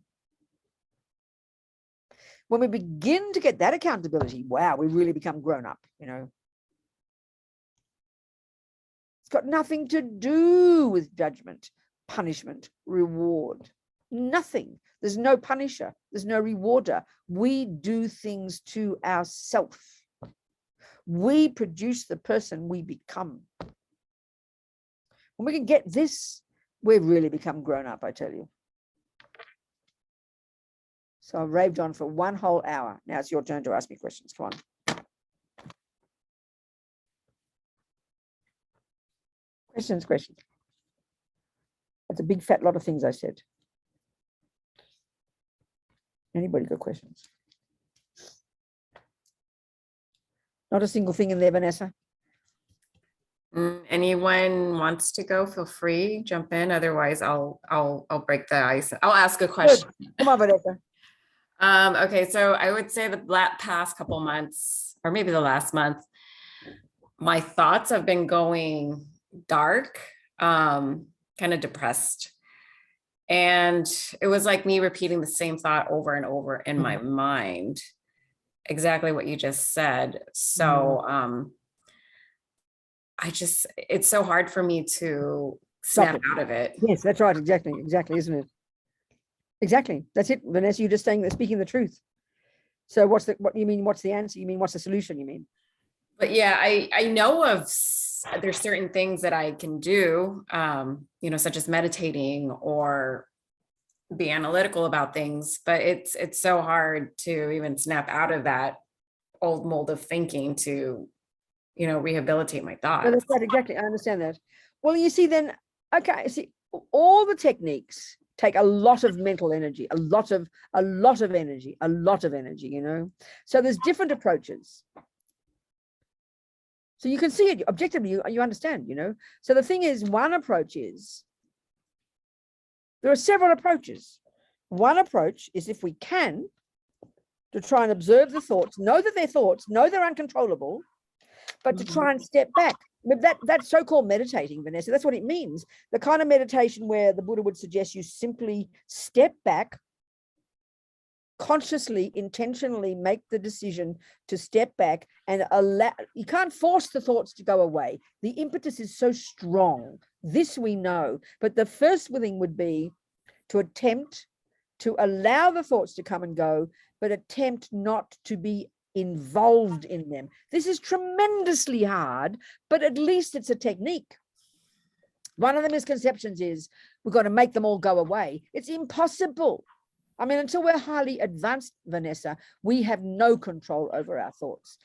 When we begin to get that accountability, wow, we really become grown up, you know. It's got nothing to do with judgment, punishment, reward. Nothing. There's no punisher. There's no rewarder. We do things to ourselves. We produce the person we become. When we can get this, we've really become grown up, I tell you. So I've raved on for 1 whole hour. Now it's your turn to ask me questions. Come on. Questions. That's a big fat lot of things I said. Anybody got questions? Not a single thing in there, Vanessa. Anyone wants to go, feel free, jump in. Otherwise, I'll break the ice. I'll ask a question. Good. Come on, Vanessa. Okay, so I would say the past couple months, or maybe the last month, my thoughts have been going dark, kind of depressed. And it was like me repeating the same thought over and over in my mind, exactly what you just said. So it's so hard for me to snap out of it. Yes, that's right. Exactly, isn't it? Exactly. That's it, Vanessa. You're just speaking the truth. So what you mean? What's the answer? You mean what's the solution? You mean? But yeah, I know there's certain things that I can do, you know, such as meditating or be analytical about things, but it's so hard to even snap out of that old mold of thinking to, you know, rehabilitate my thoughts. No, that's right. Exactly. I understand that. Well, you see then, okay, see, all the techniques take a lot of mental energy, a lot of energy, you know. So there's different approaches. So you can see it objectively, you understand, you know. So the thing is, one approach is, there are several approaches. One approach is, if we can, to try and observe the thoughts, know that they're thoughts, know they're uncontrollable, but to try and step back. That's so-called meditating, Vanessa. That's what it means. The kind of meditation where the Buddha would suggest you simply step back, consciously, intentionally make the decision to step back and allow. You can't force the thoughts to go away. The impetus is so strong. This we know. But the first thing would be to attempt to allow the thoughts to come and go, but attempt not to be involved in them. This is tremendously hard, but at least it's a technique. One of the misconceptions is we've got to make them all go away. It's impossible. I mean, until we're highly advanced, Vanessa, we have no control over our thoughts.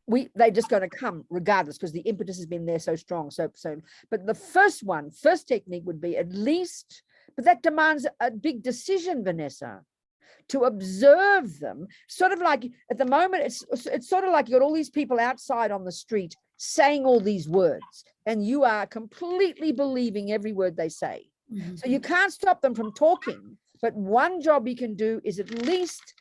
They're just going to come regardless, because the impetus has been there so strong. But the first technique would be, at least, but that demands a big decision, Vanessa, to observe them. Sort of like at the moment, it's sort of like you got all these people outside on the street saying all these words, and you are completely believing every word they say. So you can't stop them from talking, but one job you can do is at least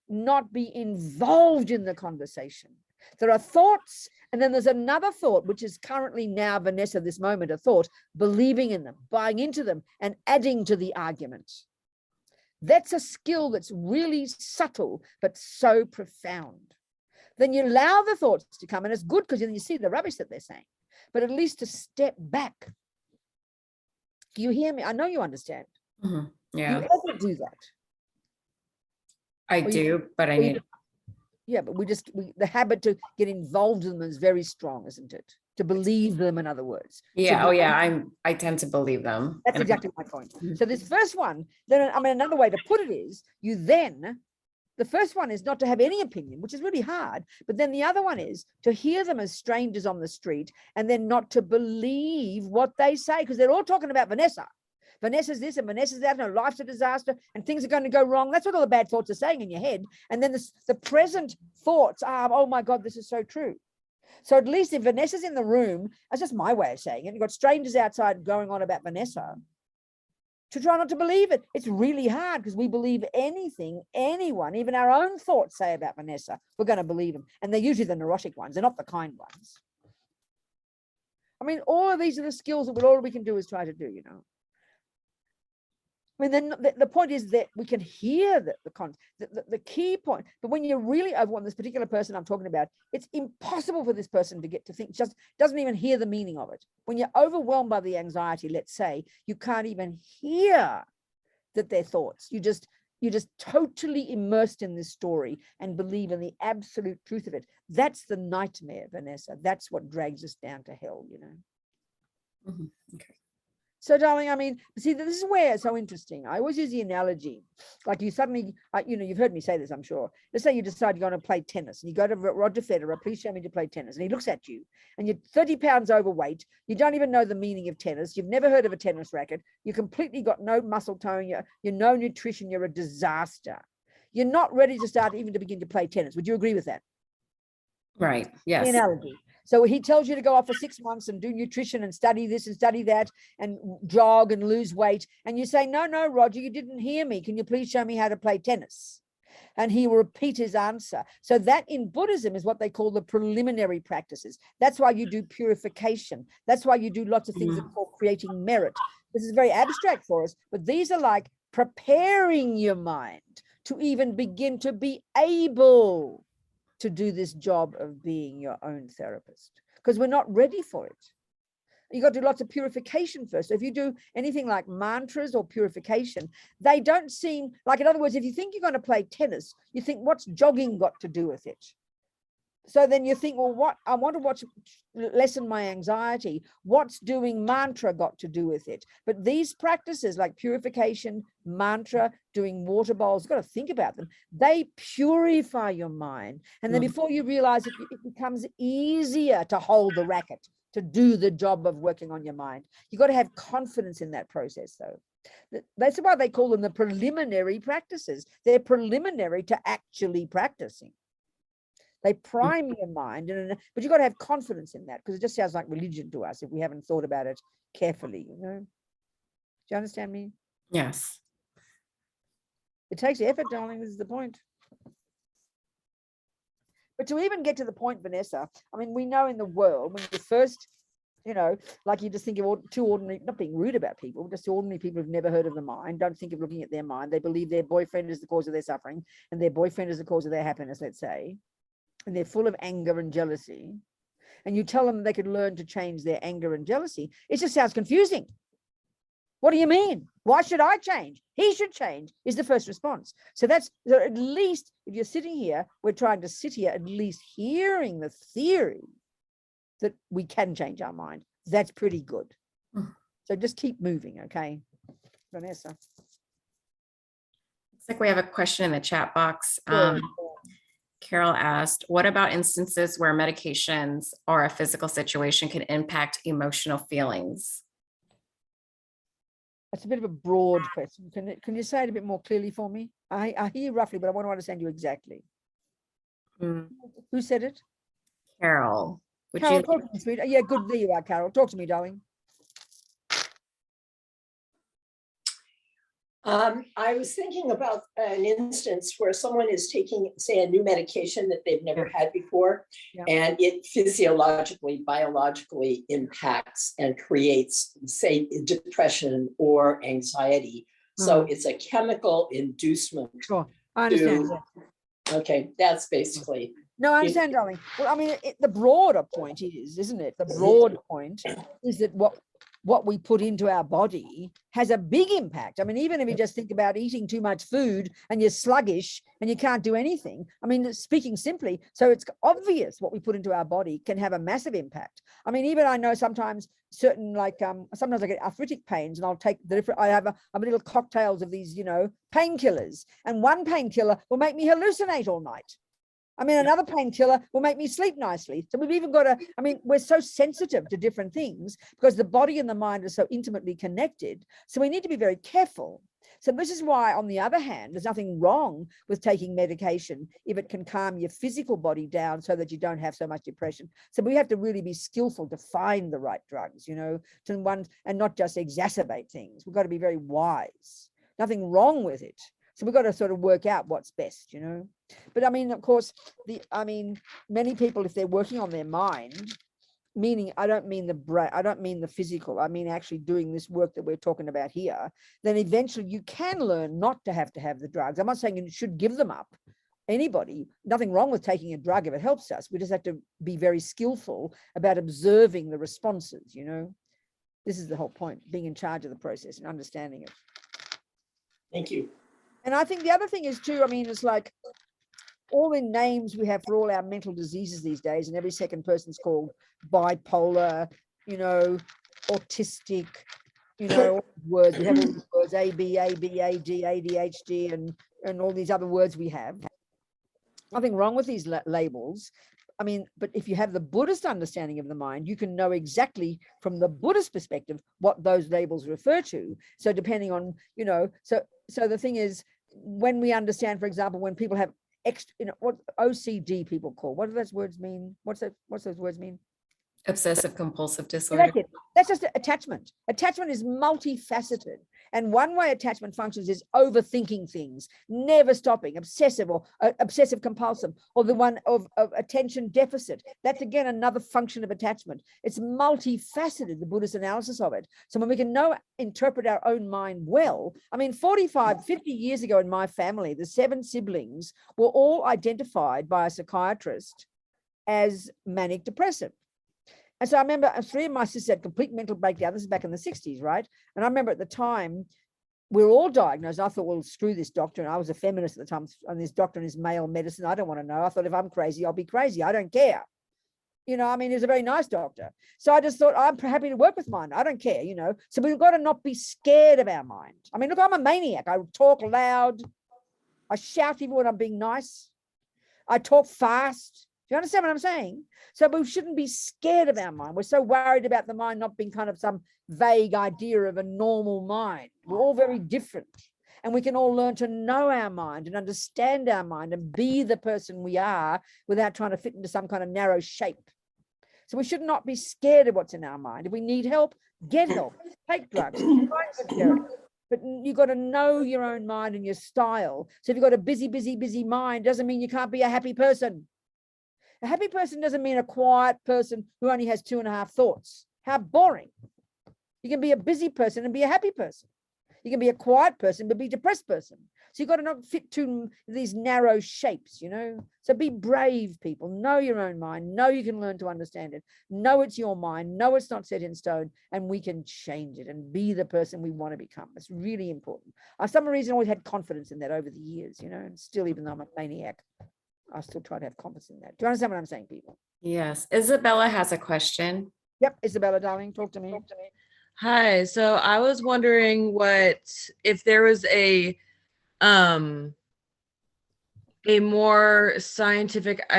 not be involved in the conversation. There are thoughts, and then there's another thought, which is currently now, Vanessa, this moment, a thought, believing in them, buying into them, and adding to the argument. That's a skill that's really subtle, but so profound. Then you allow the thoughts to come, and it's good because then you see the rubbish that they're saying, but at least to step back. Do you hear me? I know you understand. Yeah. You ever do that? I do, but I need Yeah, but the habit to get involved in them is very strong, isn't it? To believe them, in other words. Yeah. Oh yeah. I tend to believe them. That's exactly my point. So this first one, then I mean, another way to put it is the first one is not to have any opinion, which is really hard. But then the other one is to hear them as strangers on the street and then not to believe what they say, because they're all talking about Vanessa. Vanessa's this and Vanessa's that, and her life's a disaster and things are going to go wrong. That's what all the bad thoughts are saying in your head. And then the present thoughts are, oh my God, this is so true. So at least if Vanessa's in the room, that's just my way of saying it, you've got strangers outside going on about Vanessa, to try not to believe it. It's really hard because we believe anything, anyone, even our own thoughts say about Vanessa, we're going to believe them. And they're usually the neurotic ones. They're not the kind ones. I mean, all of these are the skills that all we can do is try to do, you know. I mean, then the point is that we can hear the key point, but when you're really overwhelmed, this particular person I'm talking about, it's impossible for this person to get to think, just doesn't even hear the meaning of it. When you're overwhelmed by the anxiety, let's say, you can't even hear that they're thoughts. You're just totally immersed in this story and believe in the absolute truth of it. That's the nightmare, Vanessa. That's what drags us down to hell, you know. Okay. So, darling, I mean, see, this is where it's so interesting. I always use the analogy, like you suddenly, you know, you've heard me say this, I'm sure. Let's say you decide you're going to play tennis and you go to Roger Federer, please show me to play tennis. And he looks at you and you're 30 pounds overweight. You don't even know the meaning of tennis. You've never heard of a tennis racket. You completely got no muscle tone. You're no nutrition. You're a disaster. You're not ready to start even to begin to play tennis. Would you agree with that? Right. Yes. The analogy. So he tells you to go off for 6 months and do nutrition and study this and study that and jog and lose weight. And you say, no, Roger, you didn't hear me. Can you please show me how to play tennis? And he will repeat his answer. So that in Buddhism is what they call the preliminary practices. That's why you do purification. That's why you do lots of things that are called creating merit. This is very abstract for us, but these are like preparing your mind to even begin to be able to do this job of being your own therapist, because we're not ready for it. You got to do lots of purification first. So if you do anything like mantras or purification, they don't seem like, in other words, if you think you're going to play tennis, you think, what's jogging got to do with it? So then you think, well, what I want to lessen my anxiety. What's doing mantra got to do with it? But these practices like purification, mantra, doing water bowls, you've got to think about them. They purify your mind. And then before you realize it, it becomes easier to hold the racket, to do the job of working on your mind. You've got to have confidence in that process, though. That's why they call them the preliminary practices. They're preliminary to actually practicing. They prime your mind, but you've got to have confidence in that, because it just sounds like religion to us if we haven't thought about it carefully, you know. Do you understand me? Yes. It takes effort, darling. This is the point. But to even get to the point, Vanessa, I mean, we know in the world, when you first, you know, like you just think of two ordinary, not being rude about people, just ordinary people who've never heard of the mind, don't think of looking at their mind. They believe their boyfriend is the cause of their suffering and their boyfriend is the cause of their happiness, let's say. And they're full of anger and jealousy, and you tell them they could learn to change their anger and jealousy, it just sounds confusing. What do you mean? Why should I change? He should change, is the first response. So that's, at least if you're sitting here, we're trying to sit here, at least hearing the theory that we can change our mind. That's pretty good. So just keep moving, okay, Vanessa? Looks like we have a question in the chat box. Sure. Carol asked, what about instances where medications or a physical situation can impact emotional feelings? That's a bit of a broad question. Can you say it a bit more clearly for me? I hear you roughly, but I want to understand you exactly. Who said it? Carol. Carol, talk to me, sweet. Yeah, good. There you are, Carol. Talk to me, darling. I was thinking about an instance where someone is taking, say, a new medication that they've never had before, and it physiologically, biologically impacts and creates, say, depression or anxiety. So it's a chemical inducement. Sure, I understand. Okay, that's basically. No, I understand, darling. Well, I mean, the broader point is, isn't it? The broader point is that what we put into our body has a big impact. I mean, even if you just think about eating too much food and you're sluggish and you can't do anything. I mean, speaking simply, so it's obvious what we put into our body can have a massive impact. I mean, even I know sometimes certain, like, sometimes I get arthritic pains and I'll take the different, I have a little cocktails of these, you know, painkillers, and one painkiller will make me hallucinate all night. I mean, another painkiller will make me sleep nicely. So we've even got to, I mean, we're so sensitive to different things because the body and the mind are so intimately connected. So we need to be very careful. So this is why, on the other hand, there's nothing wrong with taking medication if it can calm your physical body down so that you don't have so much depression. So we have to really be skillful to find the right drugs, you know, to one, and not just exacerbate things. We've got to be very wise. Nothing wrong with it. So we've got to sort of work out what's best, you know. But I mean, of course, many people, if they're working on their mind, meaning I don't mean the brain, I don't mean the physical, I mean actually doing this work that we're talking about here, then eventually you can learn not to have the drugs. I'm not saying you should give them up. Anybody, nothing wrong with taking a drug if it helps us. We just have to be very skillful about observing the responses, you know. This is the whole point, being in charge of the process and understanding it. Thank you. And I think the other thing is too, I mean, it's like all the names we have for all our mental diseases these days, and every second person's called bipolar, you know, autistic, you know, words. We have all these words, AB, ADD, ADHD, and all these other words we have. Nothing wrong with these labels. I mean, but if you have the Buddhist understanding of the mind, you can know exactly from the Buddhist perspective what those labels refer to. So depending on, you know, so the thing is, when we understand, for example, when people have you know, what OCD people call, what do those words mean? What's those words mean? Obsessive compulsive disorder. That's it. That's just attachment. Attachment is multifaceted. And one way attachment functions is overthinking things, never stopping, obsessive or obsessive compulsive, or the one of attention deficit. That's again another function of attachment. It's multifaceted, the Buddhist analysis of it. So when we can interpret our own mind well, I mean, 45, 50 years ago in my family, the 7 siblings were all identified by a psychiatrist as manic depressive. And so I remember 3 of my sisters had complete mental breakdown. This is back in the 60s, right? And I remember at the time, we were all diagnosed. I thought, well, screw this doctor. And I was a feminist at the time. And this doctor and his male medicine, I don't want to know. I thought, if I'm crazy, I'll be crazy. I don't care. You know, I mean, he's a very nice doctor. So I just thought, I'm happy to work with mine. I don't care, you know. So we've got to not be scared of our mind. I mean, look, I'm a maniac. I talk loud. I shout even when I'm being nice. I talk fast. Do you understand what I'm saying? So we shouldn't be scared of our mind. We're so worried about the mind not being kind of some vague idea of a normal mind. We're all very different. And we can all learn to know our mind and understand our mind and be the person we are without trying to fit into some kind of narrow shape. So we should not be scared of what's in our mind. If we need help, get help. Take drugs. But you've got to know your own mind and your style. So if you've got a busy mind, doesn't mean you can't be a happy person. A happy person doesn't mean a quiet person who only has 2.5 thoughts. How boring. You can be a busy person and be a happy person. You can be a quiet person, but be a depressed person. So you've got to not fit to these narrow shapes, you know. So be brave, people. Know your own mind. Know you can learn to understand it. Know it's your mind. Know it's not set in stone, and we can change it and be the person we want to become. It's really important. For some reason, I always had confidence in that over the years, you know, and still, even though I'm a maniac, I still try to have confidence in that. Do you understand what I'm saying, people? Yes. Isabella has a question. Yep. Isabella, darling, talk to me. Hi. So I was wondering if there was a more scientific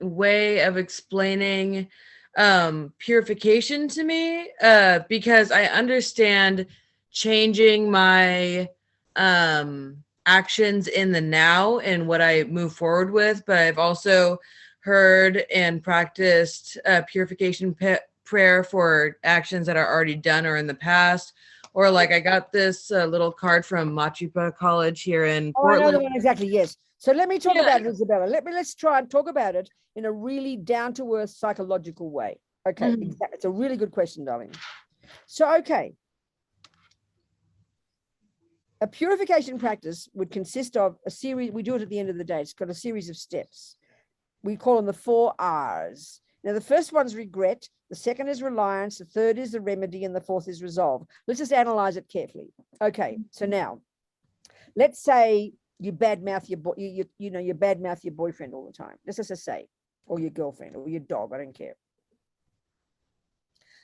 way of explaining purification to me, because I understand changing my actions in the now and what I move forward with, but I've also heard and practiced purification prayer for actions that are already done or in the past. Or like I got this little card from Machupa College here in Portland. I know the one exactly, yes. So let me talk about it, Isabella. Let's try and talk about it in a really down-to-earth psychological way. Okay, exactly. It's a really good question, darling. So, okay. A purification practice would consist of a series, we do it at the end of the day, it's got a series of steps. We call them the 4 R's. Now, the first one's regret, The second is reliance. The third is the remedy. And the fourth is resolve. Let's just analyze it carefully. Okay. So now let's say you badmouth your you badmouth your boyfriend all the time. Let's just say, or your girlfriend or your dog. I don't care.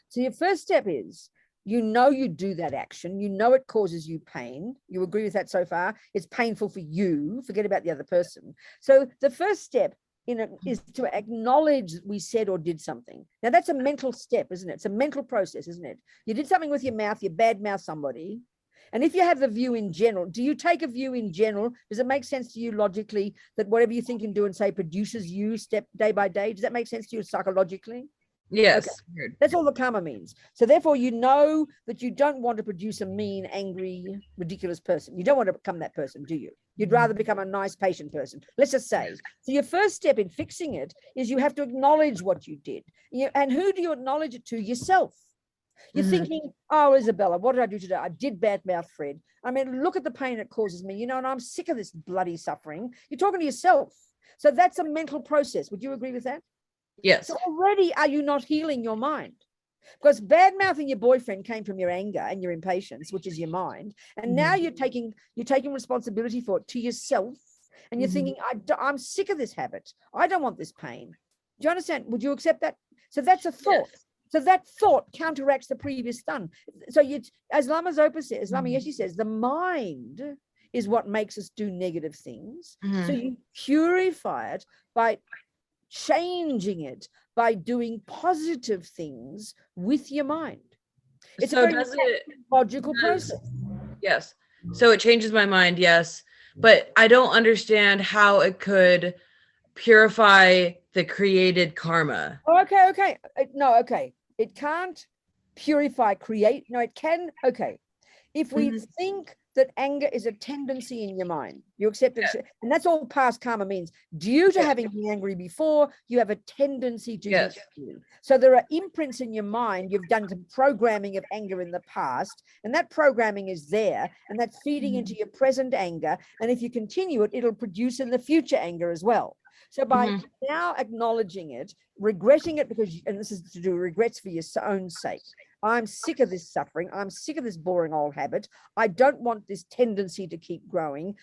So your first step is, you do that action. You know it causes you pain. You agree with that so far? It's painful for you. Forget about the other person. So the first step is to acknowledge that we said or did something. Now that's a mental step, isn't it? It's a mental process, isn't it? You did something with your mouth, you badmouth somebody. And if you have the view in general, do you take a view in general? Does it make sense to you logically that whatever you think and do and say produces you day by day? Does that make sense to you psychologically? Yes. Okay. That's all the karma means. So therefore, you know that you don't want to produce a mean, angry, ridiculous person. You don't want to become that person, do you? You'd rather become a nice, patient person. Let's just say. So your first step in fixing it is you have to acknowledge what you did. And who do you acknowledge it to? Yourself. You're thinking, oh, Isabella, what did I do today? I did badmouth Fred. I mean, look at the pain it causes me, and I'm sick of this bloody suffering. You're talking to yourself. So that's a mental process. Would you agree with that? Yes. So already are you not healing your mind? Because bad-mouthing your boyfriend came from your anger and your impatience, which is your mind. And now you're taking responsibility for it to yourself. And you're thinking, I'm sick of this habit. I don't want this pain. Do you understand? Would you accept that? So that's a thought. Yes. So that thought counteracts the previous done. So as Lama Yeshe says, the mind is what makes us do negative things. So you purify it by changing it, by doing positive things with your mind. It's a very logical process. Yes. So it changes my mind, yes. But I don't understand how it could purify the created karma. Okay. No, okay. It can't purify, create. No, it can. Okay. If we think that anger is a tendency in your mind, you accept it. Yeah. And that's all past karma means. Due to having been angry before, you have a tendency to hit you. So there are imprints in your mind. You've done some programming of anger in the past, and that programming is there, and that's feeding into your present anger. And if you continue it, it'll produce in the future anger as well. So by now acknowledging it, regretting it, and this is to do regrets for your own sake. I'm sick of this suffering. I'm sick of this boring old habit. I don't want this tendency to keep growing.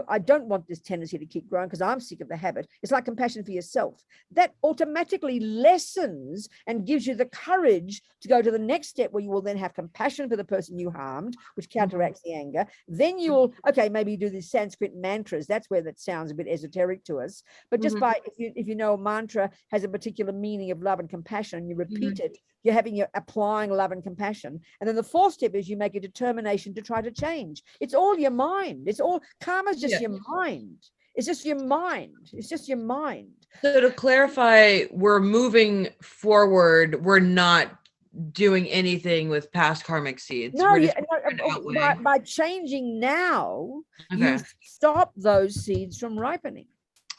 I don't want this tendency to keep growing because I'm sick of the habit. It's like compassion for yourself. That automatically lessens and gives you the courage to go to the next step where you will then have compassion for the person you harmed, which counteracts the anger. Then you'll, maybe do these Sanskrit mantras. That's where that sounds a bit esoteric to us. But just by, if you know a mantra has a particular meaning of love and compassion, and you repeat it, you're applying love and compassion. And then the fourth step is you make a determination to try to change. It's all your mind. It's all, karma's just your mind. It's just your mind. It's just your mind. So to clarify, we're moving forward. We're not doing anything with past karmic seeds. No, by changing now, you stop those seeds from ripening.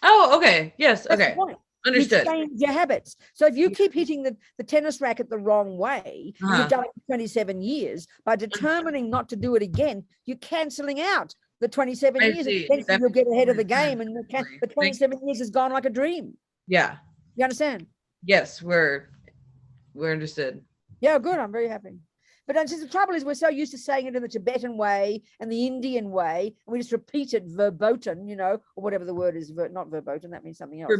Oh, okay. Yes. That's okay. the point. Understood. You change your habits. So if you keep hitting the tennis racket the wrong way, you've done it for 27 years, by determining not to do it again, you're canceling out the 27 years. Eventually you'll get ahead of the game, and the 27 years has gone like a dream. Yeah. You understand? Yes, we're understood. Yeah, good. I'm very happy. But the trouble is we're so used to saying it in the Tibetan way and the Indian way, and we just repeat it verboten, or whatever the word is, not verboten, that means something else.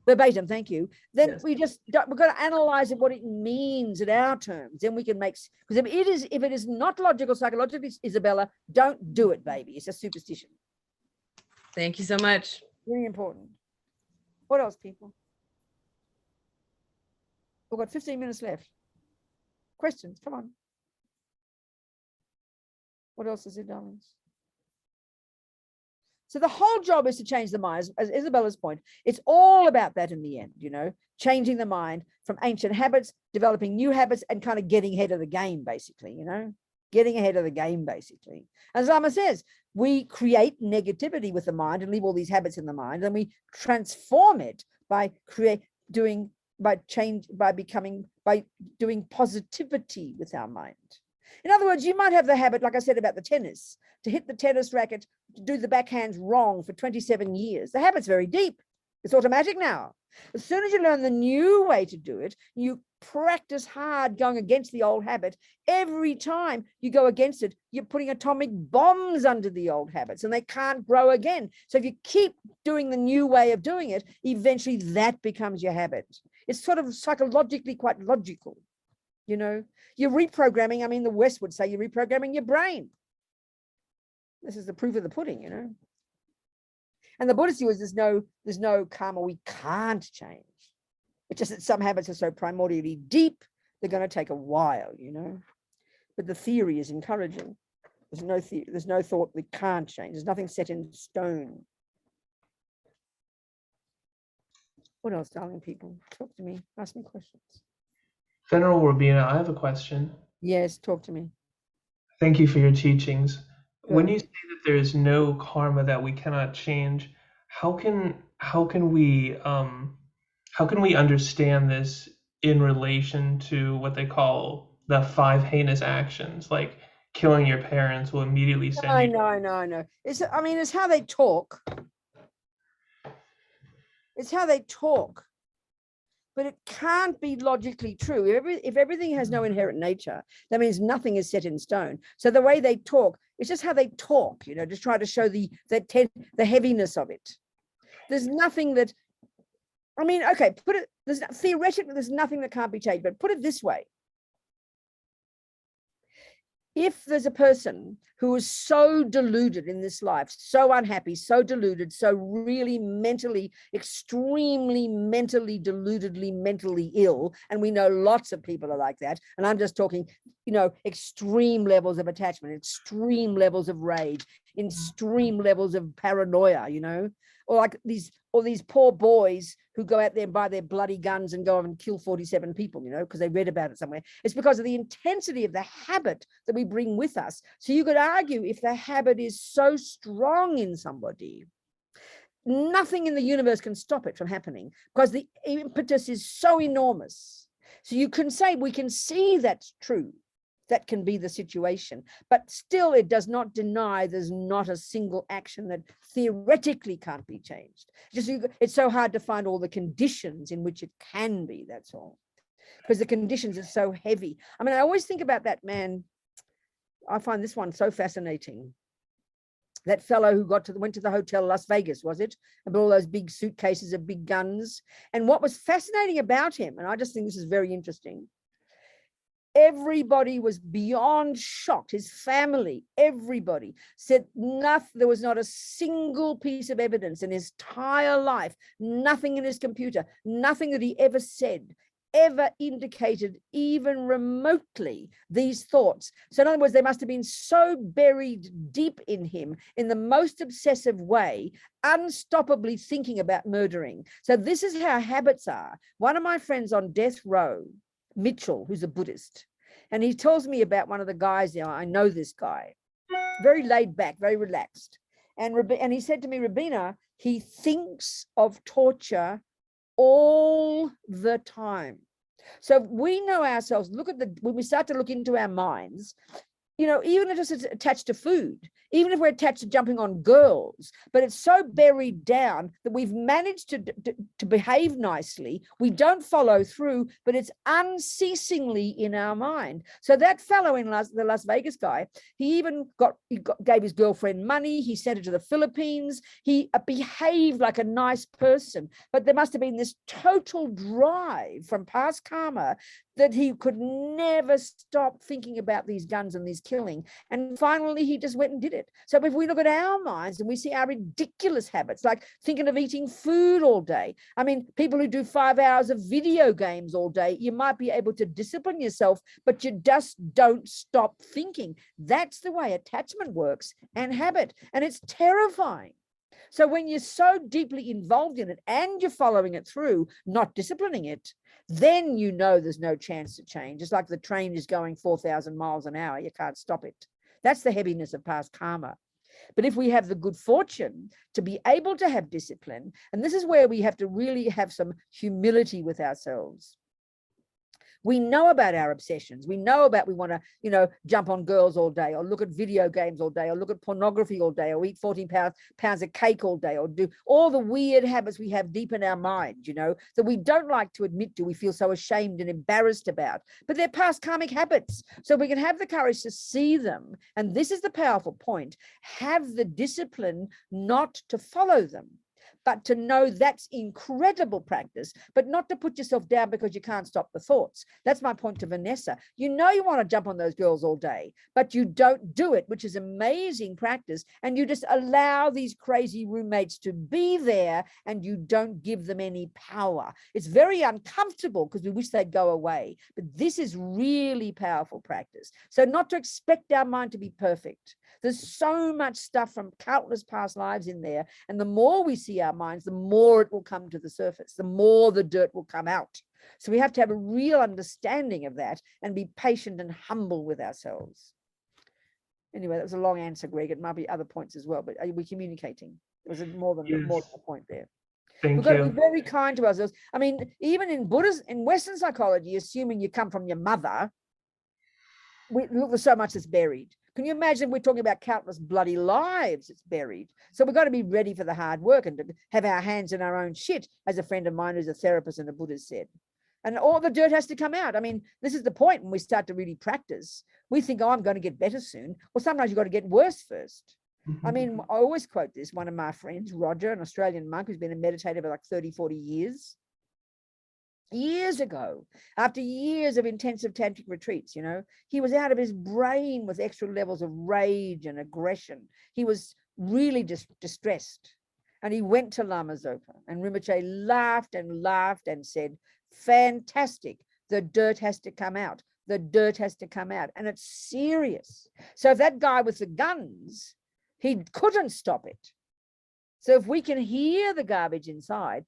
Verbatim, thank you. Then we've got to analyze what it means in our terms. Then we can because if it is not logical, psychologically, Isabella, don't do it, baby. It's a superstition. Thank you so much. Really important. What else, people? We've got 15 minutes left. Questions, come on. What else is it, darlings? So the whole job is to change the mind. As Isabella's point, it's all about that in the end, changing the mind from ancient habits, developing new habits, and kind of getting ahead of the game, basically, getting ahead of the game, basically. As Lama says, we create negativity with the mind and leave all these habits in the mind, and we transform it by doing positivity with our mind. In other words, you might have the habit, like I said about the tennis, to hit the tennis racket, to do the backhands wrong for 27 years. The habit's very deep. It's automatic now. As soon as you learn the new way to do it, you practice hard going against the old habit. Every time you go against it, you're putting atomic bombs under the old habits and they can't grow again. So if you keep doing the new way of doing it, eventually that becomes your habit. It's sort of psychologically quite logical. You know, you're reprogramming. I mean, the West would say you're reprogramming your brain. This is the proof of the pudding, you know. And the Buddhist view is there's no karma we can't change. It's just that some habits are so primordially deep, they're going to take a while, you know. But the theory is encouraging. There's no thought we can't change. There's nothing set in stone. What else, darling people? Talk to me. Ask me questions. Venerable Robina, I have a question. Yes, talk to me. Thank you for your teachings. When Good. you say that there is no karma that we cannot change, how can we understand this in relation to what they call the 5 heinous actions, like killing your parents will immediately send I you. know. It's how they talk. It's how they talk. But it can't be logically true. If everything has no inherent nature, that means nothing is set in stone. So the way they talk, it's just how they talk, you know, just try to show the heaviness of it. There's nothing that, I mean, okay, theoretically, there's nothing that can't be changed, but put it this way. If there's a person who is so deluded in this life, so unhappy, so deluded, so really mentally, extremely mentally, deludedly, mentally ill, and we know lots of people are like that, and I'm just talking, you know, extreme levels of attachment, extreme levels of rage, extreme levels of paranoia, you know, or like these poor boys who go out there and buy their bloody guns and go and kill 47 people, you know, because they read about it somewhere. It's because of the intensity of the habit that we bring with us. So you could argue if the habit is so strong in somebody, nothing in the universe can stop it from happening because the impetus is so enormous. So you can say, we can see that's true. That can be the situation, but still it does not deny there's not a single action that theoretically can't be changed. It's so hard to find all the conditions in which it can be, that's all. Because the conditions are so heavy. I mean, I always think about that man. I find this one so fascinating. That fellow who went to the hotel Las Vegas, was it? And brought all those big suitcases of big guns. And what was fascinating about him, and I just think this is very interesting, everybody was beyond shocked. His family, everybody said nothing. There was not a single piece of evidence in his entire life, nothing in his computer, nothing that he ever said, ever indicated even remotely these thoughts. So in other words, they must have been so buried deep in him in the most obsessive way, unstoppably thinking about murdering. So this is how habits are. One of my friends on death row, Mitchell, who's a Buddhist, and he tells me about one of the guys there. I know this guy, very laid back, very relaxed. And he said to me, Robina, he thinks of torture all the time. So we know ourselves, when we start to look into our minds, you know, even if it's attached to food, even if we're attached to jumping on girls, but it's so buried down that we've managed to behave nicely. We don't follow through, but it's unceasingly in our mind. So that fellow in the Las Vegas guy, he gave his girlfriend money. He sent her to the Philippines. He behaved like a nice person, but there must have been this total drive from past karma that he could never stop thinking about these guns and these killing. And finally, he just went and did it. So if we look at our minds and we see our ridiculous habits, like thinking of eating food all day. I mean, people who do 5 hours of video games all day, you might be able to discipline yourself, but you just don't stop thinking. That's the way attachment works and habit. And it's terrifying. So when you're so deeply involved in it and you're following it through, not disciplining it, then you know there's no chance to change. It's like the train is going 4,000 miles an hour. You can't stop it. That's the heaviness of past karma. But if we have the good fortune to be able to have discipline, and this is where we have to really have some humility with ourselves. We know about our obsessions. We know about, we want to, you know, jump on girls all day, or look at video games all day, or look at pornography all day, or eat 14 pounds of cake all day, or do all the weird habits we have deep in our mind, you know, that we don't like to admit to, we feel so ashamed and embarrassed about, but they're past karmic habits. So we can have the courage to see them. And this is the powerful point. Have the discipline not to follow them, but to know that's incredible practice, but not to put yourself down because you can't stop the thoughts. That's my point to Vanessa. You know you want to jump on those girls all day, but you don't do it, which is amazing practice. And you just allow these crazy roommates to be there, and you don't give them any power. It's very uncomfortable because we wish they'd go away, but this is really powerful practice. So not to expect our mind to be perfect. There's so much stuff from countless past lives in there. And the more we see our minds, the more it will come to the surface, the more the dirt will come out. So we have to have a real understanding of that and be patient and humble with ourselves. Anyway, that was a long answer, Greg. It might be other points as well, but are we communicating? It was more than a point there. Thank We've got to you. be very kind to ourselves. I mean, even in Buddhism, in Western psychology, assuming you come from your mother, look, there's so much that's buried. Can you imagine, we're talking about countless bloody lives it's buried. So we've got to be ready for the hard work and to have our hands in our own shit, as a friend of mine who's a therapist and a Buddhist said. And all the dirt has to come out. I mean, this is the point when we start to really practice. We think, oh, I'm going to get better soon. Well, sometimes you've got to get worse first. I mean, I always quote this. One of my friends, Roger, an Australian monk who's been a meditator for like 30, 40 years ago, after years of intensive tantric retreats, you know, he was out of his brain with extra levels of rage and aggression. He was really distressed. And he went to Lama Zopa, and Rinpoche laughed and laughed and said, fantastic, the dirt has to come out. The dirt has to come out. And it's serious. So if that guy with the guns, he couldn't stop it. So if we can hear the garbage inside,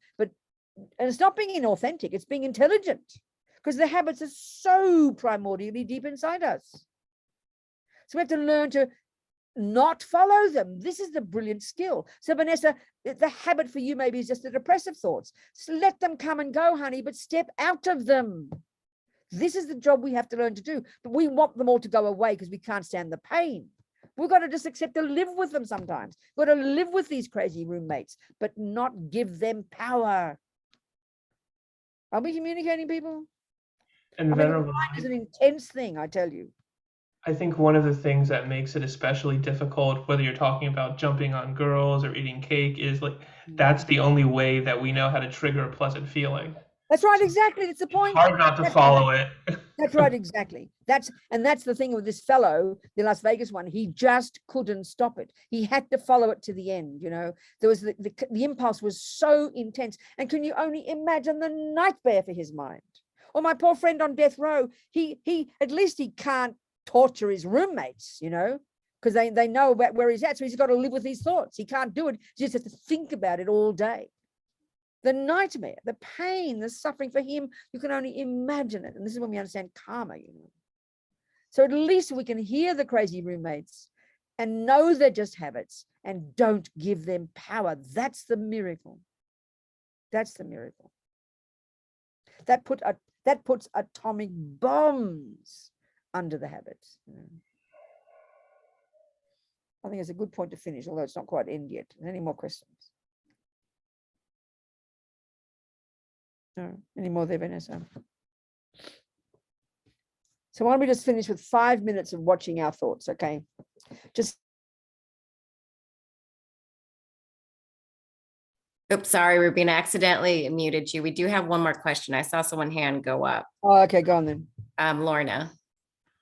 and it's not being inauthentic, it's being intelligent, because the habits are so primordially deep inside us. So we have to learn to not follow them. This is the brilliant skill. So Vanessa, the habit for you maybe is just the depressive thoughts. So let them come and go, honey, but step out of them. This is the job we have to learn to do. But we want them all to go away because we can't stand the pain. We've got to just accept to live with them sometimes. We've got to live with these crazy roommates, but not give them power. Are we communicating, people? And I mean, Venerable, it's an intense thing, I tell you. I think one of the things that makes it especially difficult, whether you're talking about jumping on girls or eating cake, is like that's the only way that we know how to trigger a pleasant feeling. That's right, exactly. It's the point. Hard not to follow it. That's right, exactly. That's the thing with this fellow, the Las Vegas one. He just couldn't stop it. He had to follow it to the end. You know, there was the impulse was so intense. And can you only imagine the nightmare for his mind? Or my poor friend on death row. He at least he can't torture his roommates, you know, because they know about where he's at. So he's got to live with these thoughts. He can't do it. He just has to think about it all day. The nightmare, the pain, the suffering for him, you can only imagine it. And this is when we understand karma, you know. So at least we can hear the crazy roommates and know they're just habits and don't give them power. That's the miracle. That's the miracle. That puts atomic bombs under the habits. You know. I think it's a good point to finish, although it's not quite end yet. Any more questions? No, any more there, Vanessa? So why don't we just finish with 5 minutes of watching our thoughts, okay? Just. Oops, sorry, Rubina, accidentally muted you. We do have one more question. I saw someone hand go up. Oh, okay, go on then. Lorna.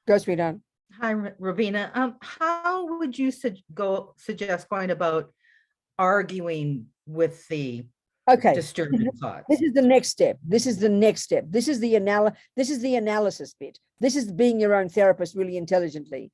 Go, sweetheart. Hi, Robina. How would you suggest going about arguing with the Okay. disturbing thoughts? This is the next step. This is the next step. This is the analysis bit. This is being your own therapist really intelligently.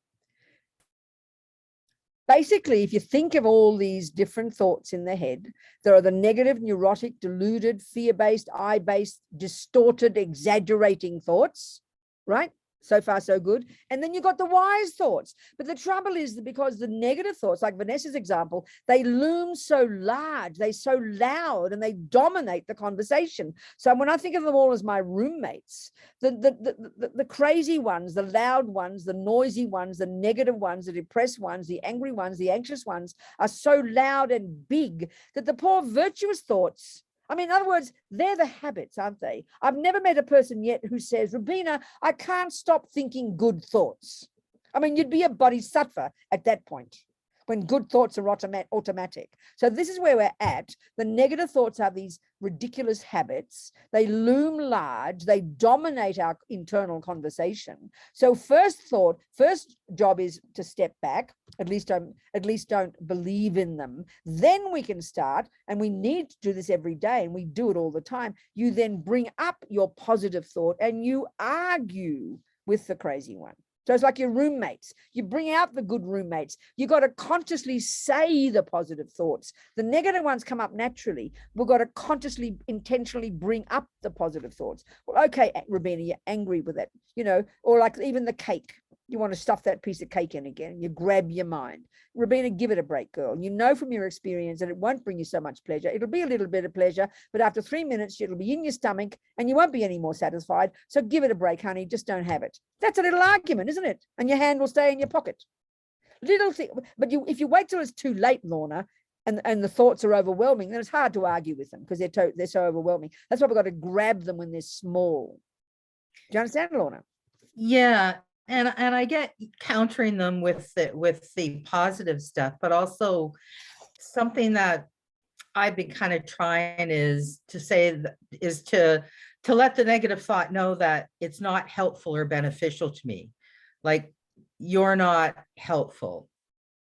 Basically, if you think of all these different thoughts in the head, there are the negative, neurotic, deluded, fear-based, I-based, distorted, exaggerating thoughts, right? So far, so good. And then you've got the wise thoughts. But the trouble is that because the negative thoughts, like Vanessa's example, they loom so large, they're so loud, and they dominate the conversation. So when I think of them all as my roommates, the crazy ones, the loud ones, the noisy ones, the negative ones, the depressed ones, the angry ones, the anxious ones are so loud and big that the poor virtuous thoughts, I mean, in other words, they're the habits, aren't they? I've never met a person yet who says, Robina, I can't stop thinking good thoughts. I mean, you'd be a bodhisattva at that point when good thoughts are automatic. So this is where we're at. The negative thoughts are these ridiculous habits. They loom large. They dominate our internal conversation. So first job is to step back. At least don't believe in them. Then we can start, and we need to do this every day, and we do it all the time. You then bring up your positive thought and you argue with the crazy one. So it's like your roommates. You bring out the good roommates. You got to consciously say the positive thoughts. The negative ones come up naturally. We've got to consciously, intentionally bring up the positive thoughts. Well, okay, Robina, you're angry with it, you know, or like even the cake. You want to stuff that piece of cake in again. You grab your mind. Robina, give it a break, girl. You know from your experience that it won't bring you so much pleasure. It'll be a little bit of pleasure, but after 3 minutes, it'll be in your stomach and you won't be any more satisfied. So give it a break, honey. Just don't have it. That's a little argument, isn't it? And your hand will stay in your pocket. Little thing, but if you wait till it's too late, Lorna, and the thoughts are overwhelming, then it's hard to argue with them because they're so overwhelming. That's why we've got to grab them when they're small. Do you understand, Lorna? Yeah. And I get countering them with the positive stuff, but also something that I've been kind of trying is to let the negative thought know that it's not helpful or beneficial to me. Like, you're not helpful.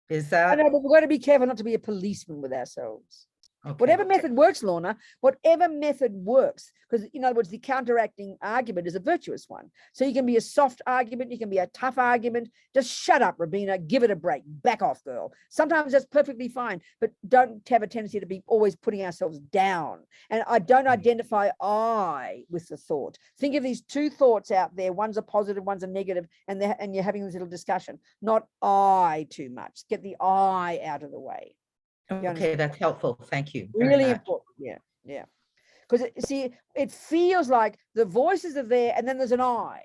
Is that? I know, but we've got to be careful not to be a policeman with ourselves. Okay. Whatever method works, Lorna, whatever method works, because in other words, the counteracting argument is a virtuous one. So you can be a soft argument, you can be a tough argument. Just shut up, Robina, give it a break, back off, girl. Sometimes that's perfectly fine, but don't have a tendency to be always putting ourselves down. And I don't identify I with the thought. Think of these two thoughts out there. One's a positive, one's a negative, and you're having this little discussion. Not I too much. Get the I out of the way. Okay, that's helpful. Thank you. Very Really much. important. Yeah. Because see, it feels like the voices are there and then there's an I.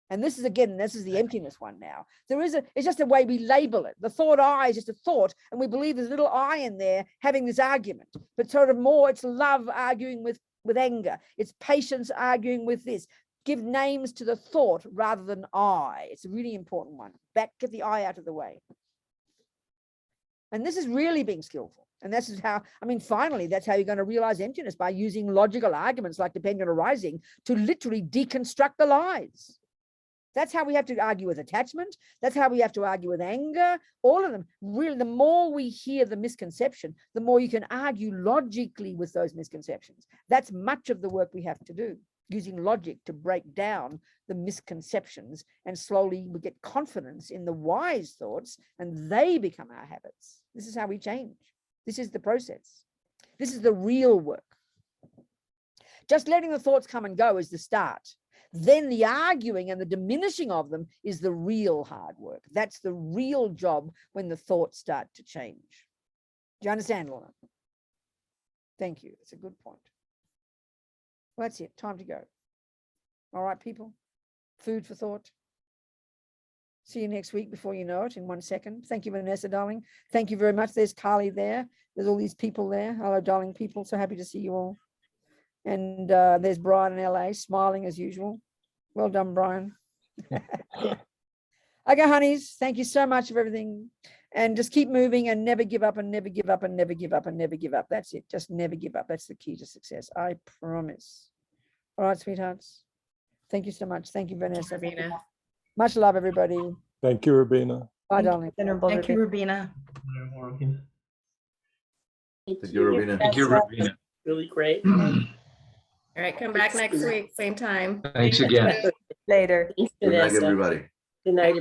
And this is the emptiness one now. It's just a way we label it. The thought I is just a thought, and we believe there's a little I in there having this argument. But sort of more, it's love arguing with anger. It's patience arguing with this. Give names to the thought rather than I. It's a really important one. Get the I out of the way. And this is really being skillful. And this is how, finally, that's how you're going to realize emptiness, by using logical arguments like dependent arising to literally deconstruct the lies. That's how we have to argue with attachment. That's how we have to argue with anger. All of them. Really, the more we hear the misconception, the more you can argue logically with those misconceptions. That's much of the work we have to do, using logic to break down the misconceptions, and slowly we get confidence in the wise thoughts and they become our habits. This is how we change. This is the process. This is the real work. Just letting the thoughts come and go is the start. Then the arguing and the diminishing of them is the real hard work. That's the real job when the thoughts start to change. Do you understand, Lorna? Thank you. It's a good point. Well, that's it. Time to go. All right, people. Food for thought. See you next week before you know it, in 1 second. Thank you, Vanessa, darling. Thank you very much. There's Carly there. There's all these people there. Hello, darling people. So happy to see you all. And there's Brian in LA, smiling as usual. Well done, Brian. Okay, honeys. Thank you so much for everything. And just keep moving and never give up and never give up and never give up and never give up. That's it. Just never give up. That's the key to success. I promise. All right, sweethearts. Thank you so much. Thank you, Vanessa. Robina. Much love, everybody. Thank you, Robina. Bye, darling. Thank you, Robina. Thank you, Robina. Thank you, Robina. Really great. All right, come back next week, same time. Thanks again. Later. Thanks, Good night, Vanessa. everybody. Good night.